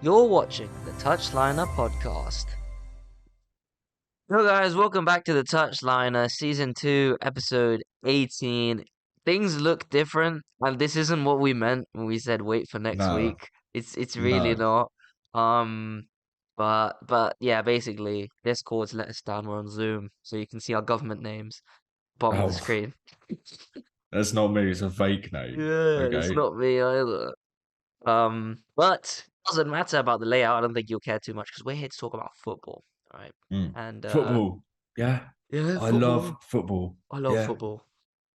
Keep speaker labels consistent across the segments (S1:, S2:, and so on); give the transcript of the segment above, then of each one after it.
S1: You're watching the Touchliner podcast. Hello, guys. Welcome back to the Touchliner, Season 2, Episode 18. Things look different, and this isn't what we meant when we said wait for next
S2: No,
S1: week. It's really
S2: no.
S1: not. Um, but yeah, basically, Discord's let us down. We're on Zoom, so you can see our government names bottom of the
S2: Oh,
S1: screen.
S2: that's not me. It's a fake name.
S1: Yeah, it's
S2: Okay.
S1: not me either. But doesn't matter about the layout. I don't think you'll care too much because we're here to talk about football, all right?
S2: Mm.
S1: And
S2: Football. Yeah.
S1: yeah,
S2: I love
S1: football.
S2: football.
S1: I love
S2: Yeah.
S1: football.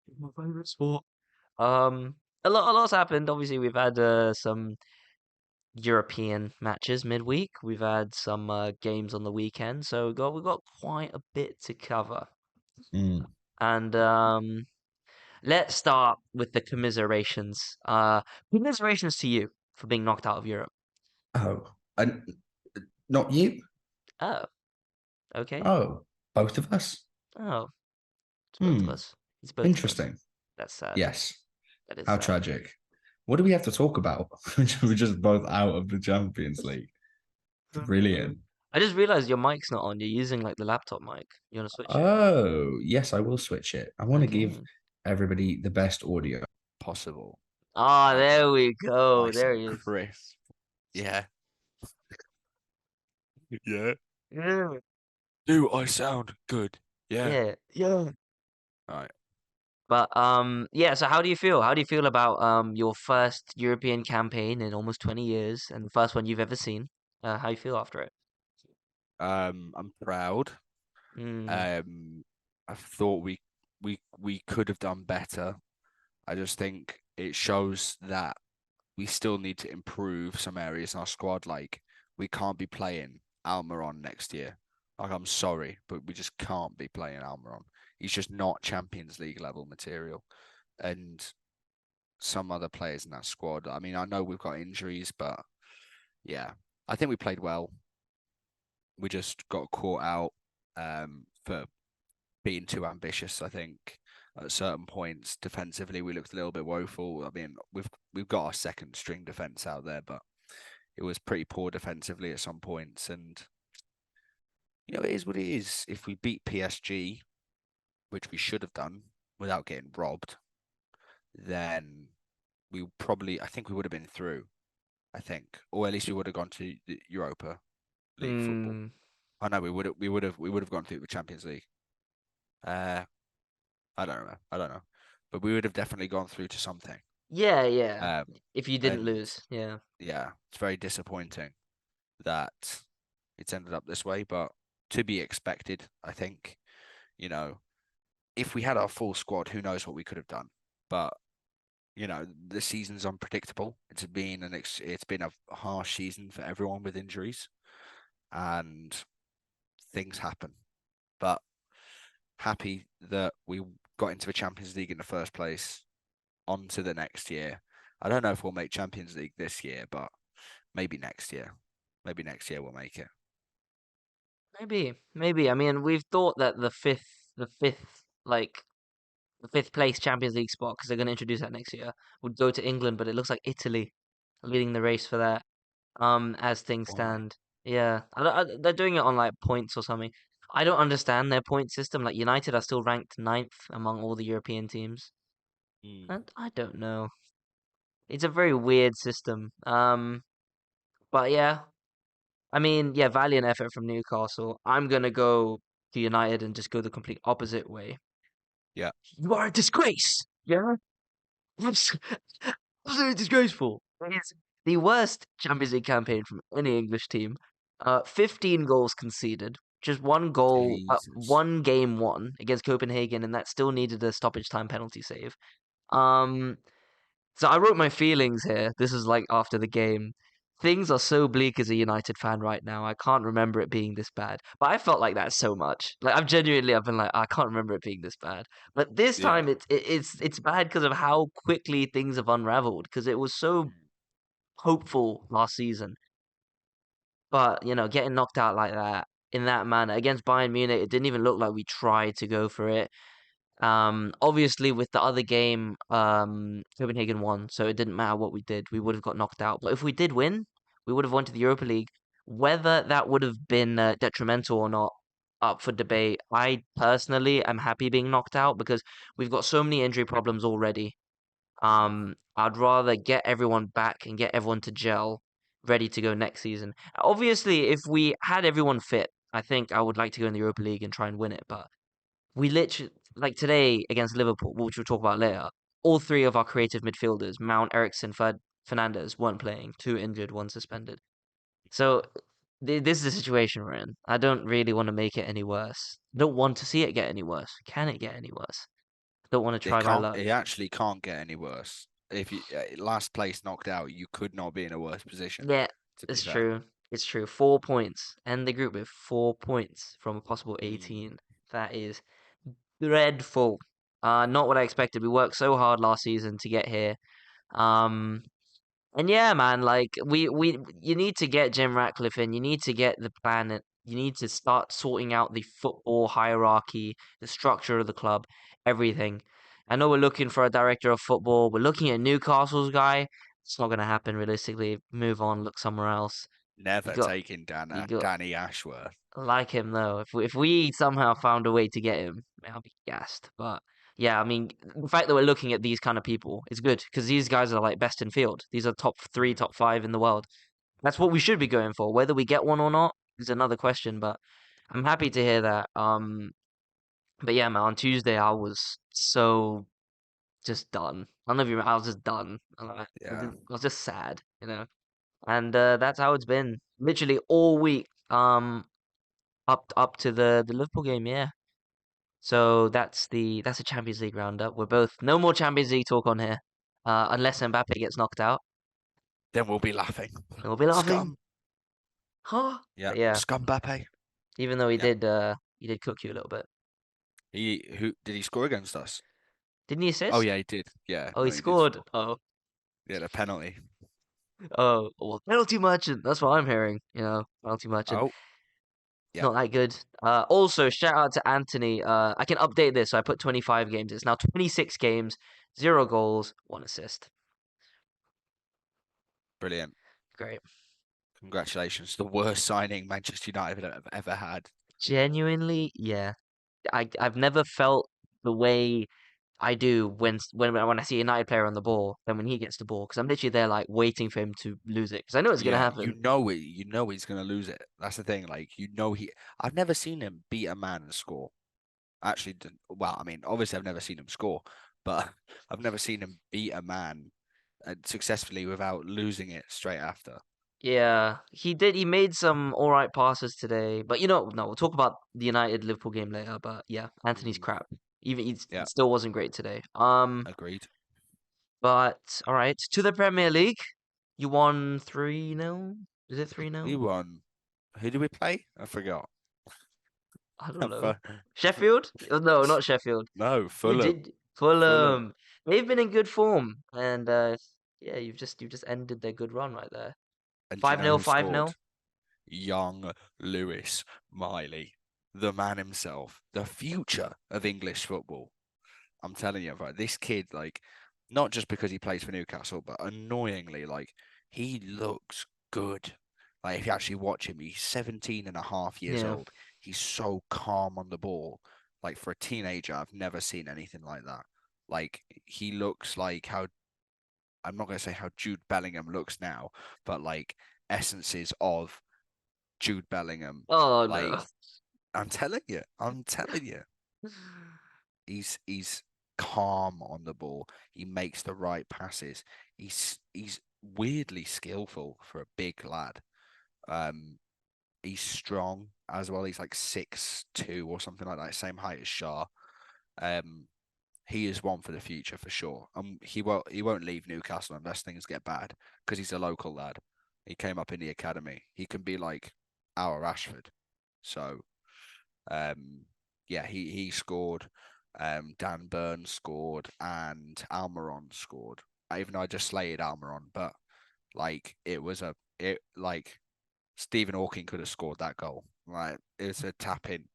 S1: It's my favorite sport. A lot's happened. Obviously, we've had some European matches midweek. We've had some games on the weekend, so we got quite a bit to cover.
S2: Mm.
S1: And let's start with the commiserations. Commiserations to you for being knocked out of Europe.
S2: Oh, and not you?
S1: Oh, okay.
S2: Oh, both of us?
S1: Oh, it's both of
S2: Hmm.
S1: us. It's both of us.
S2: Interesting.
S1: That's sad.
S2: Yes.
S1: That is
S2: How
S1: sad.
S2: tragic. What do we have to talk about? We're just both out of the Champions League.
S1: Uh,
S2: Brilliant.
S1: I just realized your mic's not on. You're using like the laptop mic. You want to switch it?
S2: Oh, yes, I will switch it. I want to give
S1: Okay.
S2: everybody the best audio possible.
S1: Ah,
S3: Okay,
S1: there we go.
S3: nice
S1: There
S3: and
S1: he is.
S3: crisp. Yeah. Yeah.
S1: Yeah.
S3: Do I sound good? Yeah.
S1: Yeah. Yeah.
S3: All right.
S1: But yeah, so how do you feel? How do you feel about your first European campaign in almost 20 years and the first one you've ever seen? How you feel after it?
S3: I'm proud.
S1: Mm,
S3: Um, I thought we could have done better. I just think it shows that we still need to improve some areas in our squad. Like we can't be playing Almiron next year. Like I'm sorry, but we just can't be playing Almiron. He's just not Champions League level material. And some other players in that squad. I mean, I know we've got injuries, but yeah, I think we played well. We just got caught out for being too ambitious. I think at certain points defensively we looked a little bit woeful. I mean, we've got our second string defense out there, but it was pretty poor defensively at some points. And it is what it is. If we beat PSG, which we should have done without getting robbed, then I think we would have been through. I think, or at least we would have gone to the Europa League football.
S1: mm,
S3: I know we would have gone through the Champions League. Uh, I don't know, but we would have definitely gone through to something.
S1: yeah, yeah.
S3: Um,
S1: If you didn't
S3: and
S1: lose, yeah.
S3: yeah, it's very disappointing that it's ended up this way, but to be expected, I think. You know, if we had our full squad, who knows what we could have done? But the season's unpredictable. It's been a harsh season for everyone with injuries, and things happen. But happy that we got into the Champions League in the first place. On to the next year. I don't know if we'll make Champions League this year, but maybe next year. Maybe next year we'll make it.
S1: Maybe. I mean, we've thought that like the fifth place Champions League spot because they're going to introduce that next year would go to England, but it looks like Italy leading the race for that. As things
S3: Why?
S1: stand, yeah, they're doing it on like points or something. I don't understand their point system. Like United are still ranked ninth among all the European teams,
S3: Mm.
S1: and I don't know. It's a very weird system. But yeah, I mean, yeah, valiant effort from Newcastle. I'm gonna go to United and just go the complete opposite way.
S3: Yeah.
S1: You are a disgrace. Yeah, Abs- absolutely disgraceful. It's the worst Champions League campaign from any English team. 15 goals conceded. Just one goal,
S3: Jesus.
S1: one game won against Copenhagen, and that still needed a stoppage time penalty save. Um, so I wrote my feelings here. This is like after the game. Things are so bleak as a United fan right now. I can't remember it being this bad. But I felt like that so much. Like I've been like, I can't remember it being this bad. But this
S3: Yeah.
S1: time it's bad because of how quickly things have unraveled. Because it was so
S3: Mm.
S1: hopeful last season. But getting knocked out like that in that manner against Bayern Munich, it didn't even look like we tried to go for it. Obviously with the other game, Copenhagen won, so it didn't matter what we did. We would have got knocked out. But if we did win, we would have won to the Europa League. Whether that would have been detrimental or not, up for debate. I personally am happy being knocked out because we've got so many injury problems already. I'd rather get everyone back and get everyone to gel, ready to go next season. Obviously, if we had everyone fit, I think I would like to go in the Europa League and try and win it. But we literally, like today against Liverpool, which we'll talk about later, all three of our creative midfielders, Mount, Ericsson, Fernandez, weren't playing. Two injured, one suspended. So this is the situation we're in. I don't really want to make it any worse. I don't want to see it get any worse. Can it get any worse? I don't want to
S3: It
S1: try my
S3: can't.
S1: luck.
S3: It actually can't get any worse. If you last place knocked out, you could not be in a worse position.
S1: Yeah,
S3: To be
S1: it's
S3: fair.
S1: true. It's true. 4 points. End the group with 4 points from a possible
S3: Mm.
S1: 18. That is dreadful. Not what I expected. We worked so hard last season to get here. Um, and yeah, man, like you need to get Jim Ratcliffe in. You need to get the plan. You need to start sorting out the football hierarchy, the structure of the club, everything. I know we're looking for a director of football. We're looking at Newcastle's guy. It's not going to happen realistically. Move on, look somewhere else. You
S3: Never
S1: got,
S3: taking
S1: you got
S3: Danny Ashworth.
S1: like him though. If we somehow found a way to get him, I'll be gassed. But yeah, I mean, the fact that we're looking at these kind of people is good because these guys are like best in field. These are top three, top five in the world. That's what we should be going for. Whether we get one or not is another question. But I'm happy to hear that. But yeah, man, on Tuesday I was so just done. I don't know if you. I was just done.
S3: Yeah.
S1: I was just sad, And that's how it's been literally all week. Up to the Liverpool game, yeah. So that's the Champions League roundup. We're both no more Champions League talk on here, unless Mbappe gets knocked out.
S3: Then we'll be laughing.
S1: We'll be laughing,
S3: Scum.
S1: huh?
S3: Yeah.
S1: But yeah,
S3: Scum Mbappe.
S1: even though he
S3: Yeah.
S1: did cook you a little bit.
S3: Who did he score against us?
S1: Didn't he
S3: Oh
S1: assist?
S3: yeah, he did. Yeah.
S1: Oh, he
S3: No, he did
S1: scored.
S3: score.
S1: Oh,
S3: Yeah, the penalty.
S1: oh, well, penalty merchant. That's what I'm hearing. Penalty merchant.
S3: Oh, yeah.
S1: Not that good. Also, shout out to Anthony. I can update this. So I put 25 games. It's now 26 games, 0 goals, 1 assist.
S3: Brilliant.
S1: Great.
S3: Congratulations. The worst signing Manchester United have ever had.
S1: Genuinely, yeah. I've never felt the way I do when I see a United player on the ball than when he gets the ball because I'm literally there like waiting for him to lose it because I know it's gonna
S3: Yeah,
S1: happen.
S3: you know he's gonna lose it. That's the thing. Like, I've never seen him beat a man and score. Actually, well, I mean, obviously I've never seen him score, but I've never seen him beat a man successfully without losing it straight after.
S1: Yeah, he did. He made some all right passes today, but no, we'll talk about the United Liverpool game later. But yeah, Anthony's
S3: Mm,
S1: crap. Even he
S3: yeah,
S1: still wasn't great today.
S3: agreed.
S1: But all right, to the Premier League, you won 3-0. Is it 3-0?
S3: We won. Who did we play? I forgot.
S1: I don't know.
S3: Fu-
S1: Sheffield? No, not Sheffield.
S3: No,
S1: You
S3: Fulham.
S1: did
S3: Fulham.
S1: Fulham. They've been in good form, and yeah, you've just ended their good run right there.
S3: And do you
S1: Five
S3: know
S1: 0
S3: who
S1: 5-0.
S3: scored? Young Lewis Miley, the man himself, the future of English football. I'm telling you, right, this kid, like, not just because he plays for Newcastle, but annoyingly, like, he looks good. Like, if you actually watch him, he's 17 and a half years
S1: Yeah.
S3: old. He's so calm on the ball. Like, for a teenager, I've never seen anything like that. Like, he looks like how, I'm not going to say how Jude Bellingham looks now, but like essences of Jude Bellingham.
S1: Oh no.
S3: Like, I'm telling you, he's calm on the ball. He makes the right passes. He's weirdly skillful for a big lad. He's strong as well. He's like 6'2" or something like that, same height as Shah. He is one for the future for sure. He won't leave Newcastle unless things get bad because he's a local lad. He came up in the academy. He can be like our Rashford. So yeah, he scored. Dan Burns scored and Almiron scored. Even though I just slated Almiron, but like it like Stephen Hawking could have scored that goal. Like, it's a tap in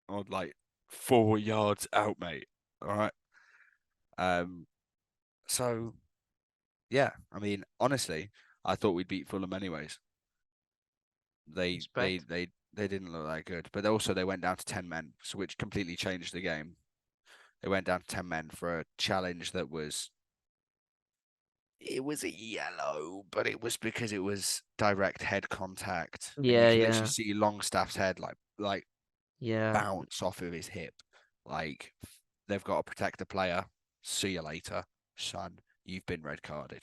S3: on like 4 yards out, mate. All right. Um. So yeah, I mean, honestly, I thought we'd beat Fulham anyways. they they
S1: Respect.
S3: they they didn't look that good. But also they went down to 10 men, so which completely changed the game. They went down to 10 men for a challenge that was it was a yellow, but it was because it was direct head contact, and you
S1: Yeah,
S3: can literally
S1: yeah,
S3: see Longstaff's head like
S1: yeah.
S3: bounce off of his hip. Like they've got to protect the player. See you later, son. You've been red carded.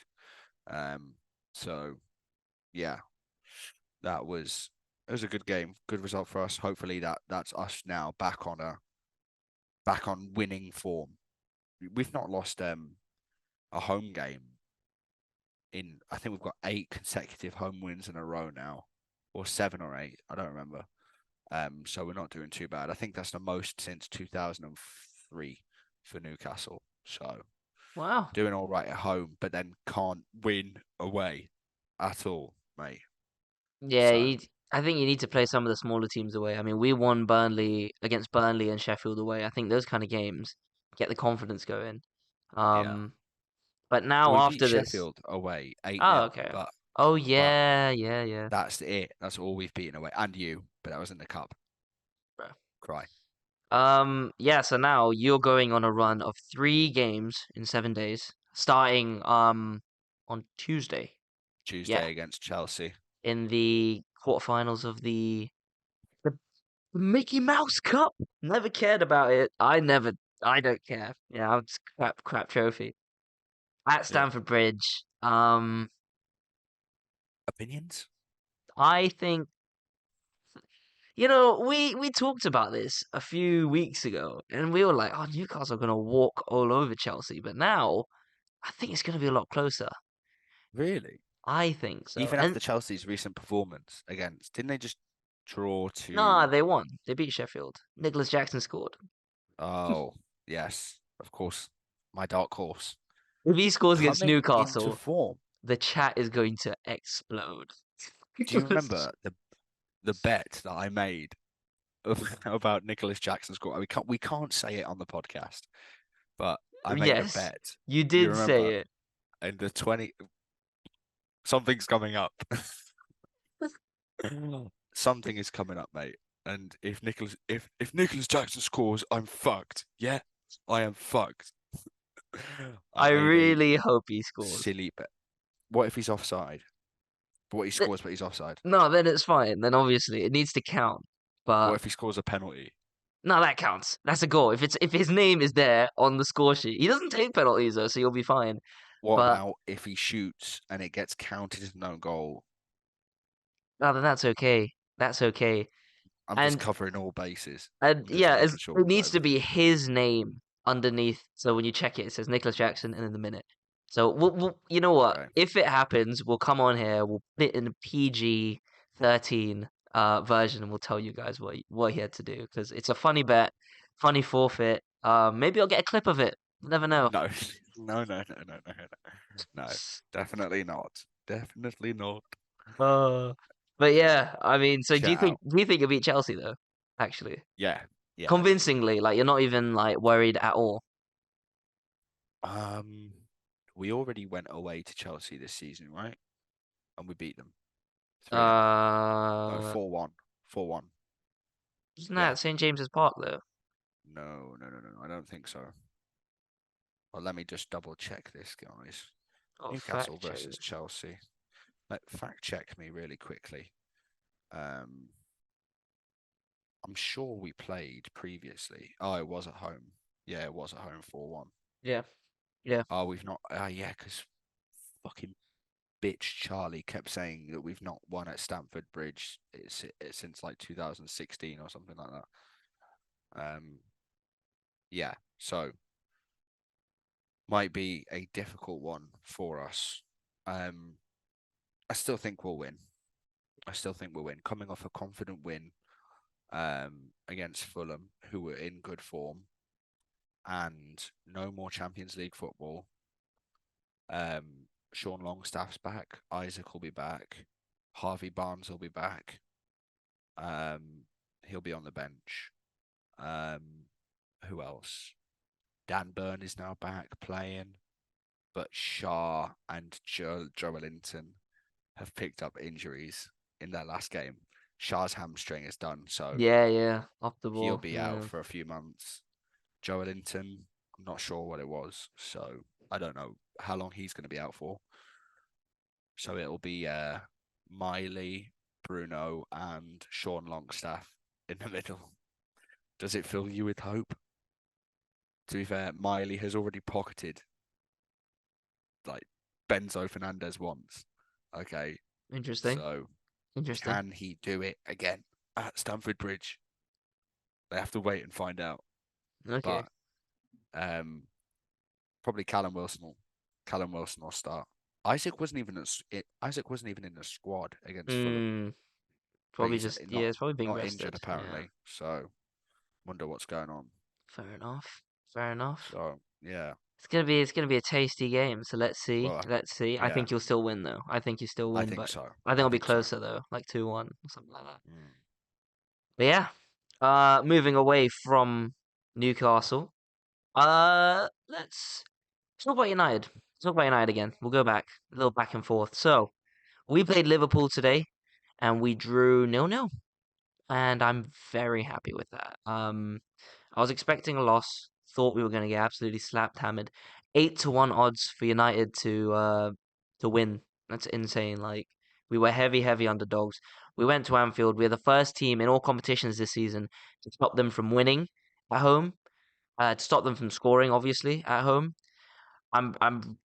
S3: So yeah, that was it was a good game, good result for us. Hopefully that's us now back on winning form. We've not lost a home game in I think we've got 8 consecutive home wins in a row now, or 7 or 8. I don't remember. So we're not doing too bad. I think that's the most since 2003 for Newcastle. So
S1: Wow.
S3: doing all right at home, but then can't win away at all, mate.
S1: Yeah,
S3: So
S1: I think you need to play some of the smaller teams away. I mean, we won Burnley against Burnley and Sheffield away. I think those kind of games get the confidence going.
S3: yeah,
S1: Um, but now
S3: we beat
S1: after this,
S3: Sheffield away 8
S1: oh,
S3: nil,
S1: okay. Oh
S3: but
S1: yeah, yeah, yeah.
S3: that's it. That's all we've beaten away, and you, but that was in the cup.
S1: Bro.
S3: Cry
S1: Yeah. So now you're going on a run of 3 games in 7 days, starting on Tuesday. Yeah,
S3: Tuesday against Chelsea.
S1: in the quarterfinals of the Mickey Mouse Cup. Never cared about it. I don't care. Yeah, it's crap trophy at
S3: Yeah,
S1: Stamford Bridge.
S3: opinions.
S1: I think we talked about this a few weeks ago, and we were like, "Oh, Newcastle are gonna walk all over Chelsea," but now I think it's gonna be a lot closer.
S3: Really?
S1: I think so.
S3: Even
S1: And
S3: after Chelsea's recent performance against, didn't they just draw
S1: nah,
S3: to?
S1: they won. They beat Sheffield. Nicholas Jackson scored.
S3: Oh, yes, of course, my dark horse
S1: If he scores against
S3: coming into
S1: Newcastle,
S3: form.
S1: the chat is going to explode.
S3: Do you remember the bet that I made about Nicholas Jackson's goal? We can't say it on the podcast, but I made a
S1: Yes,
S3: bet.
S1: you
S3: You
S1: did say
S3: remember?
S1: it.
S3: And the 20 something's coming up. Something is coming up, mate. And if Nicholas Jackson scores, I'm fucked. Yeah, I am fucked. I
S1: I
S3: made a
S1: really hope he scores.
S3: silly bet. What if he's offside? What he
S1: Th-
S3: scores, but he's offside?
S1: No, then it's fine. Then obviously it needs to count.
S3: What
S1: But
S3: if he scores a penalty?
S1: no, that counts. That's a goal. If his name is there on the score sheet, he doesn't take penalties though, so you'll be fine.
S3: What
S1: But
S3: about if he shoots and it gets counted as no goal?
S1: no, then that's okay. That's okay.
S3: I'm just
S1: And
S3: covering all bases.
S1: And
S3: I'm just
S1: yeah,
S3: making sure
S1: it
S3: we've got
S1: needs to be
S3: everything.
S1: his name underneath. So when you check it, it says Nicholas Jackson and in the minute. So you know what?
S3: Okay.
S1: If it happens, we'll come on here. We'll put it in a PG-13 version, and we'll tell you guys what he had to do because it's a funny bet, funny forfeit. Maybe I'll get a clip of it. You never know.
S3: No, no. No, definitely not. Definitely not.
S1: Uh, but
S3: No.
S1: yeah, I mean, so
S3: Shout out.
S1: do you think you'll beat Chelsea though? Actually,
S3: Yeah, yeah, I do.
S1: convincingly, like you're not even like worried at all.
S3: Um, we already went away to Chelsea this season, right? And we beat them 3-0. No,
S1: Uh,
S3: 4-1. 4-1.
S1: Isn't that
S3: Yeah.
S1: at St James's Park though?
S3: No. I don't think so. Well, let me just double check this, guys.
S1: Oh,
S3: Newcastle
S1: fact check.
S3: versus Chelsea. Let fact check me really quickly. Um, I'm sure we played previously. Oh, it was at home. Yeah, it was at home 4-1.
S1: Yeah, yeah.
S3: Oh, we've not. Yeah, because fucking bitch Charlie kept saying that we've not won at Stamford Bridge since like 2016 or something like that. Yeah, so might be a difficult one for us. I still think we'll win. I still think we'll win. Coming off a confident win against Fulham, who were in good form, and no more Champions League football. Sean Longstaff's back. Isaac will be back. Harvey Barnes will be back. He'll be on the bench. Who else? Dan Burn is now back playing, but Shaw and Joelinton have picked up injuries in their last game. Shah's hamstring is done, so
S1: Yeah, off the
S3: he'll
S1: ball.
S3: be out
S1: Yeah,
S3: for a few months. Joe Linton, I'm not sure what it was, so I don't know how long he's going to be out for. So it'll be Miley, Bruno, and Sean Longstaff in the middle. Does it fill you with hope? To be fair, Miley has already pocketed like Benzo Fernandez once. Okay,
S1: interesting,
S3: so
S1: interesting.
S3: can he do it again at Stamford Bridge? They have to wait and find out.
S1: Okay.
S3: But um, probably Callum Wilson will start. Isaac wasn't even in the squad against Fulham,
S1: Hmm.
S3: but
S1: Probably
S3: he's
S1: just
S3: not
S1: it's probably being
S3: not injured
S1: rested. Yeah.
S3: apparently. So wonder what's going on.
S1: Fair enough. Fair enough.
S3: So yeah,
S1: It's gonna be a tasty game. So let's see.
S3: well,
S1: Let's see. I
S3: yeah,
S1: think you'll still win though. I think you still
S3: I
S1: win,
S3: think
S1: but
S3: so.
S1: I think
S3: I
S1: it'll be
S3: think so.
S1: closer though, like 2-1 or something like that.
S3: Mm.
S1: But yeah. Moving away from Newcastle. Let's talk about United. Let's talk about United again. We'll go back a little back and forth. So we played Liverpool today, and we drew 0-0, and I'm very happy with that. I was expecting a loss. Thought we were going to get absolutely slapped, hammered. 8-1 odds for United to win. That's insane. Like we were heavy underdogs. We went to Anfield. We're the first team in all competitions this season to stop them from winning at home. To stop them from scoring, obviously at home. I'm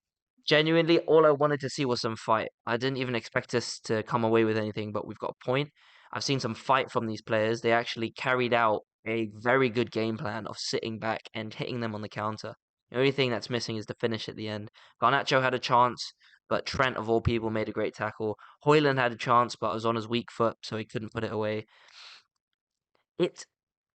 S1: genuinely all I wanted to see was some fight. I didn't even expect us to come away with anything, but we've got a point. I've seen some fight from these players. They actually carried out a very good game plan of sitting back and hitting them on the counter. The only thing that's missing is the finish at the end. Garnacho had a chance, but Trent of all people made a great tackle. Hoyland had a chance, but was on his weak foot, so he couldn't put it away. It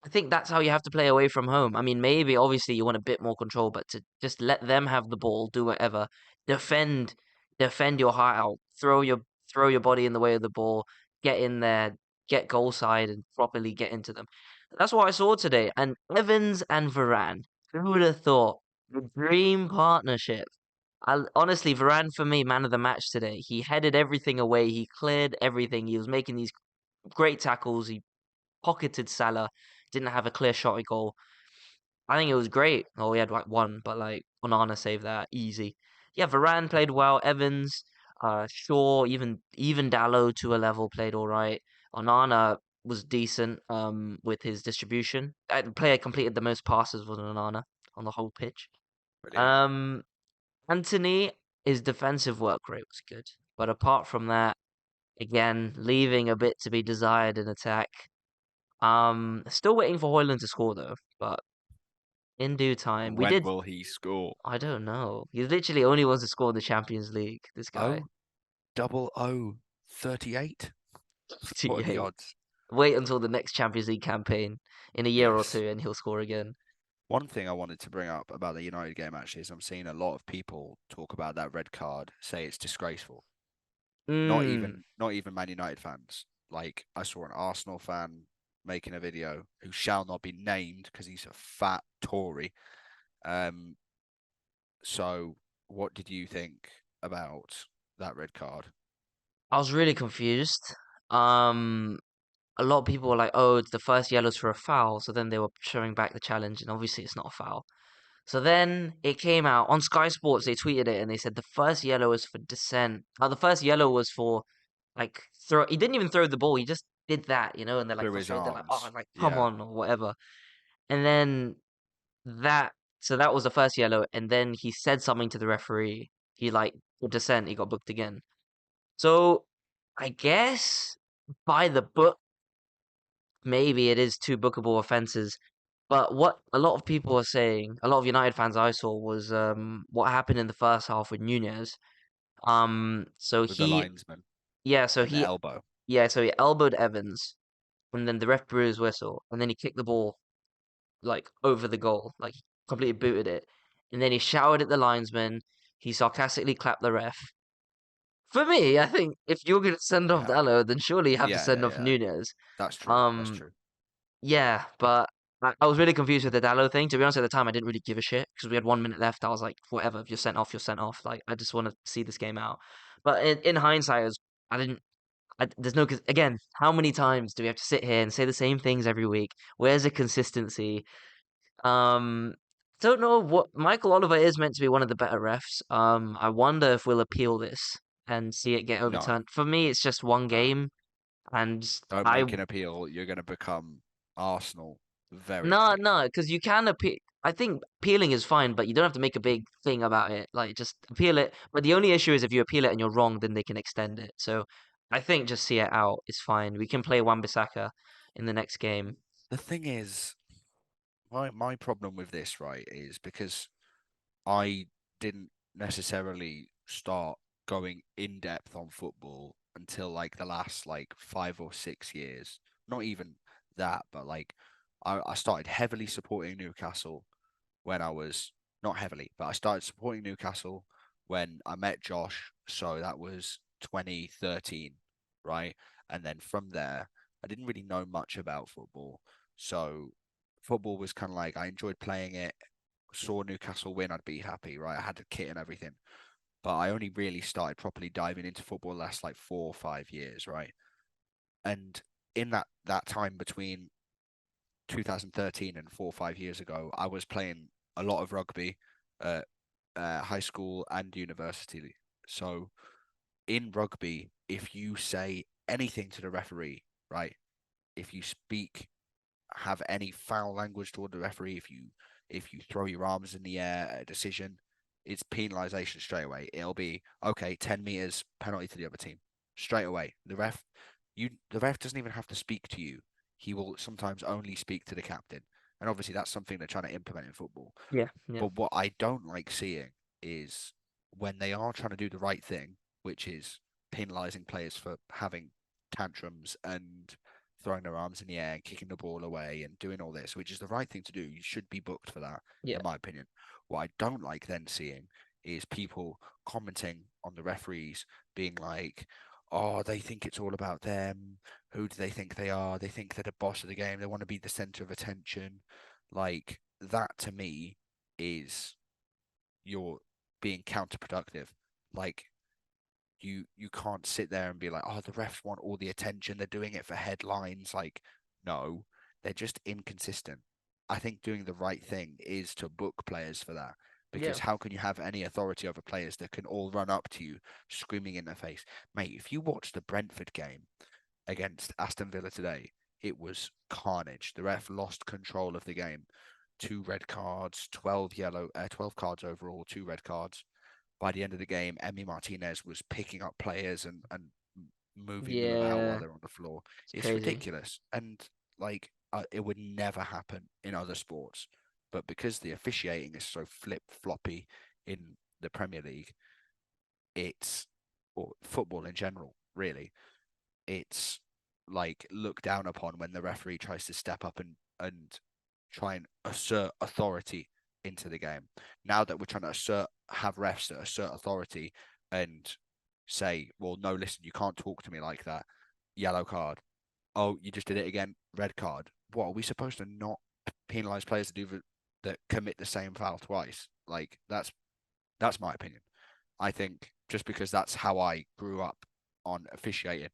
S1: I think that's how you have to play away from home. I mean, maybe obviously you want a bit more control, but to just let them have the ball, do whatever, defend, defend your heart out, throw your body in the way of the ball, get in there, get goal side, and properly get into them. That's what I saw today. And Evans and Varane, who would have thought the dream partnership? Honestly, Varane for me, man of the match today. He headed everything away. He cleared everything. He was making these great tackles. He pocketed Salah, didn't have a clear shot at goal. I think it was great. Oh, he had like one, but like Onana saved that easy. Yeah, Varane played well. Evans, Shaw, even Dallo to a level played all right. Onana was decent with his distribution. The player completed the most passes was Onana on the whole pitch.
S3: Brilliant.
S1: Um, Anthony, his defensive work rate was good, but apart from that, again leaving a bit to be desired in attack. Still waiting for Hoyland to score though, but in due time. We
S3: When
S1: did.
S3: will he score?
S1: I don't know. He literally only wants to score in the Champions League. This guy.
S3: Oh, 0038. What are the
S1: 48.
S3: odds?
S1: Wait until the next Champions League campaign in a year or
S3: Yes.
S1: two, and he'll score again.
S3: One thing I wanted to bring up about the United game actually is I'm seeing a lot of people talk about that red card, say it's disgraceful.
S1: Hmm.
S3: Not even Man United fans. Like I saw an Arsenal fan making a video who shall not be named because he's a fat Tory. Um, so what did you think about that red card?
S1: I was really confused. Um. A lot of people were like, "Oh, it's the first yellow's for a foul." So then they were showing back the challenge, and obviously it's not a foul. So then it came out on Sky Sports. They tweeted it and they said the first yellow was for dissent. The first yellow was for like throw. He didn't even throw the ball. He just did that, and they're like
S3: Through his
S1: frustrated. They're like, "Oh,
S3: arms.
S1: like come
S3: Yeah,
S1: on" or whatever. And then that. So that was the first yellow. And then he said something to the referee. He like for dissent. He got booked again. So I guess by the book, maybe it is two bookable offenses. But what a lot of people are saying, a lot of United fans I saw was what happened in the first half with Nunez. So
S3: with the
S1: he
S3: linesman
S1: yeah, so
S3: and the
S1: he
S3: elbow.
S1: yeah, so he elbowed Evans and then the ref blew his whistle and then he kicked the ball like over the goal, like completely booted it. And then he shouted at the linesman, he sarcastically clapped the ref. For me, I think if you're gonna send off
S3: Yeah,
S1: Dallo, then surely you have to send off
S3: yeah.
S1: Nunez.
S3: That's true. That's
S1: Um
S3: true.
S1: Yeah, but I was really confused with the Dallo thing. To be honest, at the time, I didn't really give a shit because we had 1 minute left. I was like, whatever, if you're sent off, you're sent off. Like, I just want to see this game out. But in hindsight, I there's no, again, how many times do we have to sit here and say the same things every week? Where's the consistency? Um, don't know what Michael Oliver is meant to be one of the better refs. I wonder if we'll appeal this and see it get
S3: No,
S1: overturned. For me, it's just one
S3: no.
S1: game, and
S3: Don't
S1: I
S3: make an appeal. You're going to become Arsenal very
S1: no,
S3: quickly.
S1: no, because you can appeal. I think appealing is fine, but you don't have to make a big thing about it. Like, just appeal it. But the only issue is if you appeal it and you're wrong, then they can extend it. So I think just see it out is fine. We can play Wan-Bissaka in the next game.
S3: The thing is, my problem with this, right, is because I didn't necessarily start going in depth on football until like the last like 5 or 6 years. Not even that, but like I started heavily supporting Newcastle when I was not heavily, but I started supporting Newcastle when I met Josh. So that was 2013, right? And then from there, I didn't really know much about football. So football was kind of like I enjoyed playing it. Saw Newcastle win, I'd be happy, right? I had a kit and everything. But I only really started properly diving into football the last like 4 or 5 years, right? And in that time between 2013 and 4 or 5 years ago, I was playing a lot of rugby at high school and university. So in rugby, if you say anything to the referee, right? If you speak, have any foul language toward the referee, if you throw your arms in the air at a decision, it's penalisation straight away. It'll be okay, 10 meters penalty to the other team straight away. The ref doesn't even have to speak to you. He will sometimes only speak to the captain, and obviously that's something they're trying to implement in football.
S1: Yeah, yeah,
S3: But what I don't like seeing is when they are trying to do the right thing, which is penalising players for having tantrums and throwing their arms in the air and kicking the ball away and doing all this, which is the right thing to do. You should be booked for that,
S1: yeah,
S3: in my opinion. What I don't like then seeing is people commenting on the referees being like, oh, they think it's all about them. Who do they think they are? They think they're the boss of the game. They want to be the center of attention. Like that to me is you're being counterproductive. Like you can't sit there and be like, oh, the refs want all the attention. They're doing it for headlines. Like, no, they're just inconsistent. I think doing the right thing is to book players for that.
S1: yeah,
S3: Because how can you have any authority over players that can all run up to you screaming in their face? Mate, if you watch the Brentford game against Aston Villa today, it was carnage. The ref lost control of the game. 2 red cards, 12 cards overall, 2 red cards. By the end of the game, Emi Martinez was picking up players and moving them about while
S1: yeah.
S3: they're on the floor.
S1: It's
S3: It's
S1: crazy.
S3: ridiculous, and like it would never happen in other sports, but because the officiating is so flip floppy in the Premier League, it's or football in general, really, it's like looked down upon when the referee tries to step up and try and assert authority into the game. Now that we're trying to have refs that assert authority and say, well, no, listen, you can't talk to me like that. Yellow card. Oh, you just did it again. Red card. What are we supposed to not penalize players that commit the same foul twice? Like that's my opinion. I think just because that's how I grew up on officiating,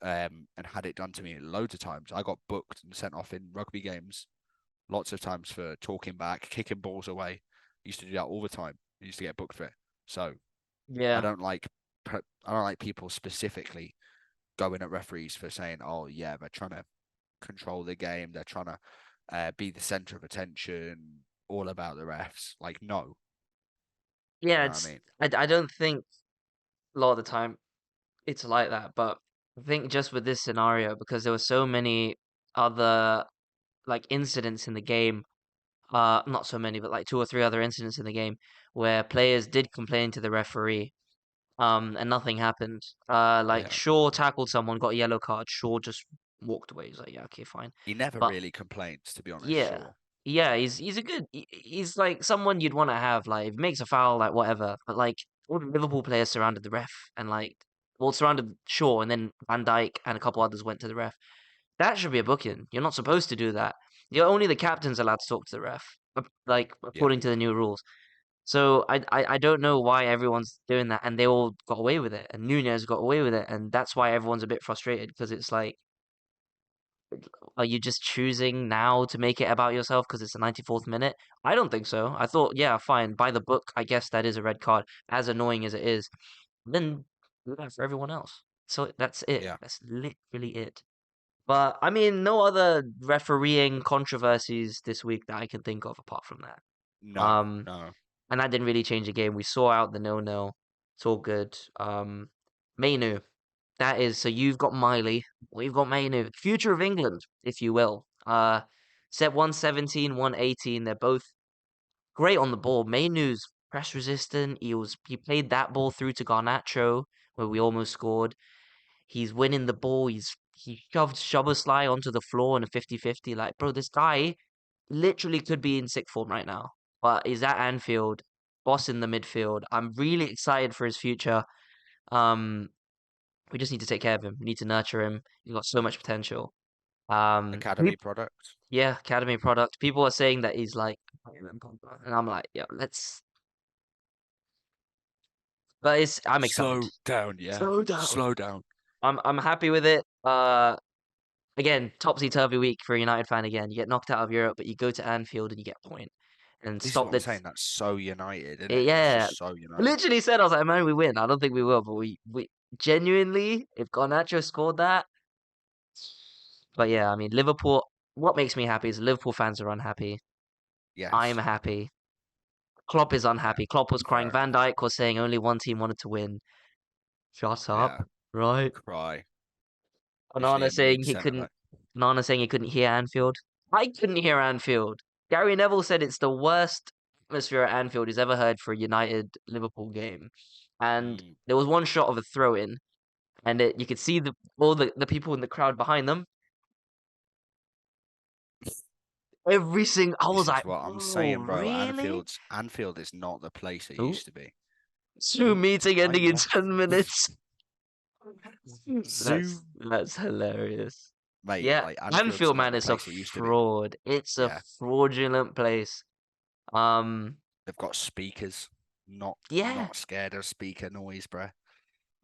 S3: and had it done to me loads of times. I got booked and sent off in rugby games lots of times for talking back, kicking balls away. I used to do that all the time. I used to get booked for it. So I
S1: Yeah,
S3: don't like I don't like people specifically going at referees for saying, "Oh yeah, they're trying to control the game. They're trying to be the center of attention. All about the refs." Like, no, you
S1: yeah.
S3: know what I
S1: It's
S3: mean?
S1: I don't think a lot of the time it's like that, but I think just with this scenario, because there were so many other like incidents in the game, not so many, but like two or three other incidents in the game where players did complain to the referee, and nothing happened. Like
S3: Yeah,
S1: Shaw tackled someone, got a yellow card. Shaw just walked away. He's like, yeah, okay, fine.
S3: he never
S1: But
S3: really complains, to be honest.
S1: yeah,
S3: Sure.
S1: yeah, he's a good. He's like someone you'd want to have. Like, if he makes a foul, like whatever. But like all the Liverpool players surrounded the ref, and like well surrounded Shaw, and then Van Dijk and a couple others went to the ref. That should be a booking. You're not supposed to do that. You're only the captain's allowed to talk to the ref, like
S3: Yeah.
S1: according to the new rules. So I don't know why everyone's doing that, and they all got away with it, and Nunez got away with it, and that's why everyone's a bit frustrated because it's like, are you just choosing now to make it about yourself because it's the 94th minute? I don't think so. I thought, yeah, fine, by the book, I guess that is a red card, as annoying as it is. Then do that for everyone else. So that's it.
S3: Yeah.
S1: That's literally it. But I mean, no other refereeing controversies this week that I can think of apart from that.
S3: No,
S1: Um,
S3: no.
S1: and that didn't really change the game. We saw out the 0-0. It's all good. Mainu, that is, so you've got Miley, we've got Mainu, future of England, if you will. Set 117, 118. They're both great on the ball. Mainu's press resistant. He played that ball through to Garnacho where we almost scored. He's winning the ball. He shoved Szoboszlai onto the floor in a 50-50. Like, bro, this guy literally could be in sick form right now. But he's at Anfield, boss in the midfield. I'm really excited for his future. Um, we just need to take care of him. We need to nurture him. He's got so much potential.
S3: Academy product.
S1: Yeah, academy product. People are saying that he's like, and I'm like, yeah, let's. But I'm excited.
S3: Slow down, yeah.
S1: Slow down.
S3: Slow down.
S1: I'm happy with it. Again, topsy turvy week for a United fan. Again, you get knocked out of Europe, but you go to Anfield and you get a point. And
S3: This is
S1: stop
S3: what I'm
S1: that.
S3: saying. That's so United, isn't it? That's
S1: Yeah,
S3: just so
S1: I
S3: United.
S1: literally said I was like, man, we win. I don't think we will, but we genuinely, if Garnacho scored that. But yeah, I mean, Liverpool. What makes me happy is Liverpool fans are unhappy. I'm
S3: Yes.
S1: happy. Klopp is
S3: Yeah.
S1: unhappy. Klopp was crying.
S3: Fair
S1: Van
S3: enough.
S1: Dijk was saying only one team wanted to win. Shut up.
S3: Yeah.
S1: Right.
S3: Cry. Literally
S1: Onana
S3: a
S1: saying
S3: mid
S1: he
S3: centre
S1: couldn't.
S3: back.
S1: Onana saying he couldn't hear Anfield. I couldn't hear Anfield. Gary Neville said it's the worst atmosphere at Anfield he's ever heard for a United Liverpool game. And
S3: Mm.
S1: there was one shot of a throw in, and you could see all the people in the crowd behind them. Every single. I was
S3: This
S1: like,
S3: is what I'm
S1: bro,
S3: saying, bro.
S1: really?
S3: Anfield is not the place it
S1: Ooh,
S3: used to be.
S1: Zoom
S3: Ooh,
S1: meeting ending
S3: time
S1: in
S3: off.
S1: 10 minutes.
S3: Zoom.
S1: That's hilarious.
S3: Mate,
S1: Yeah,
S3: like Anfield's
S1: Anfield,
S3: not
S1: man,
S3: the
S1: is a
S3: place it used to be.
S1: fraud. It's a
S3: Yeah.
S1: fraudulent place. Um,
S3: They've got speakers.
S1: yeah,
S3: Not scared of speaker noise, bruh.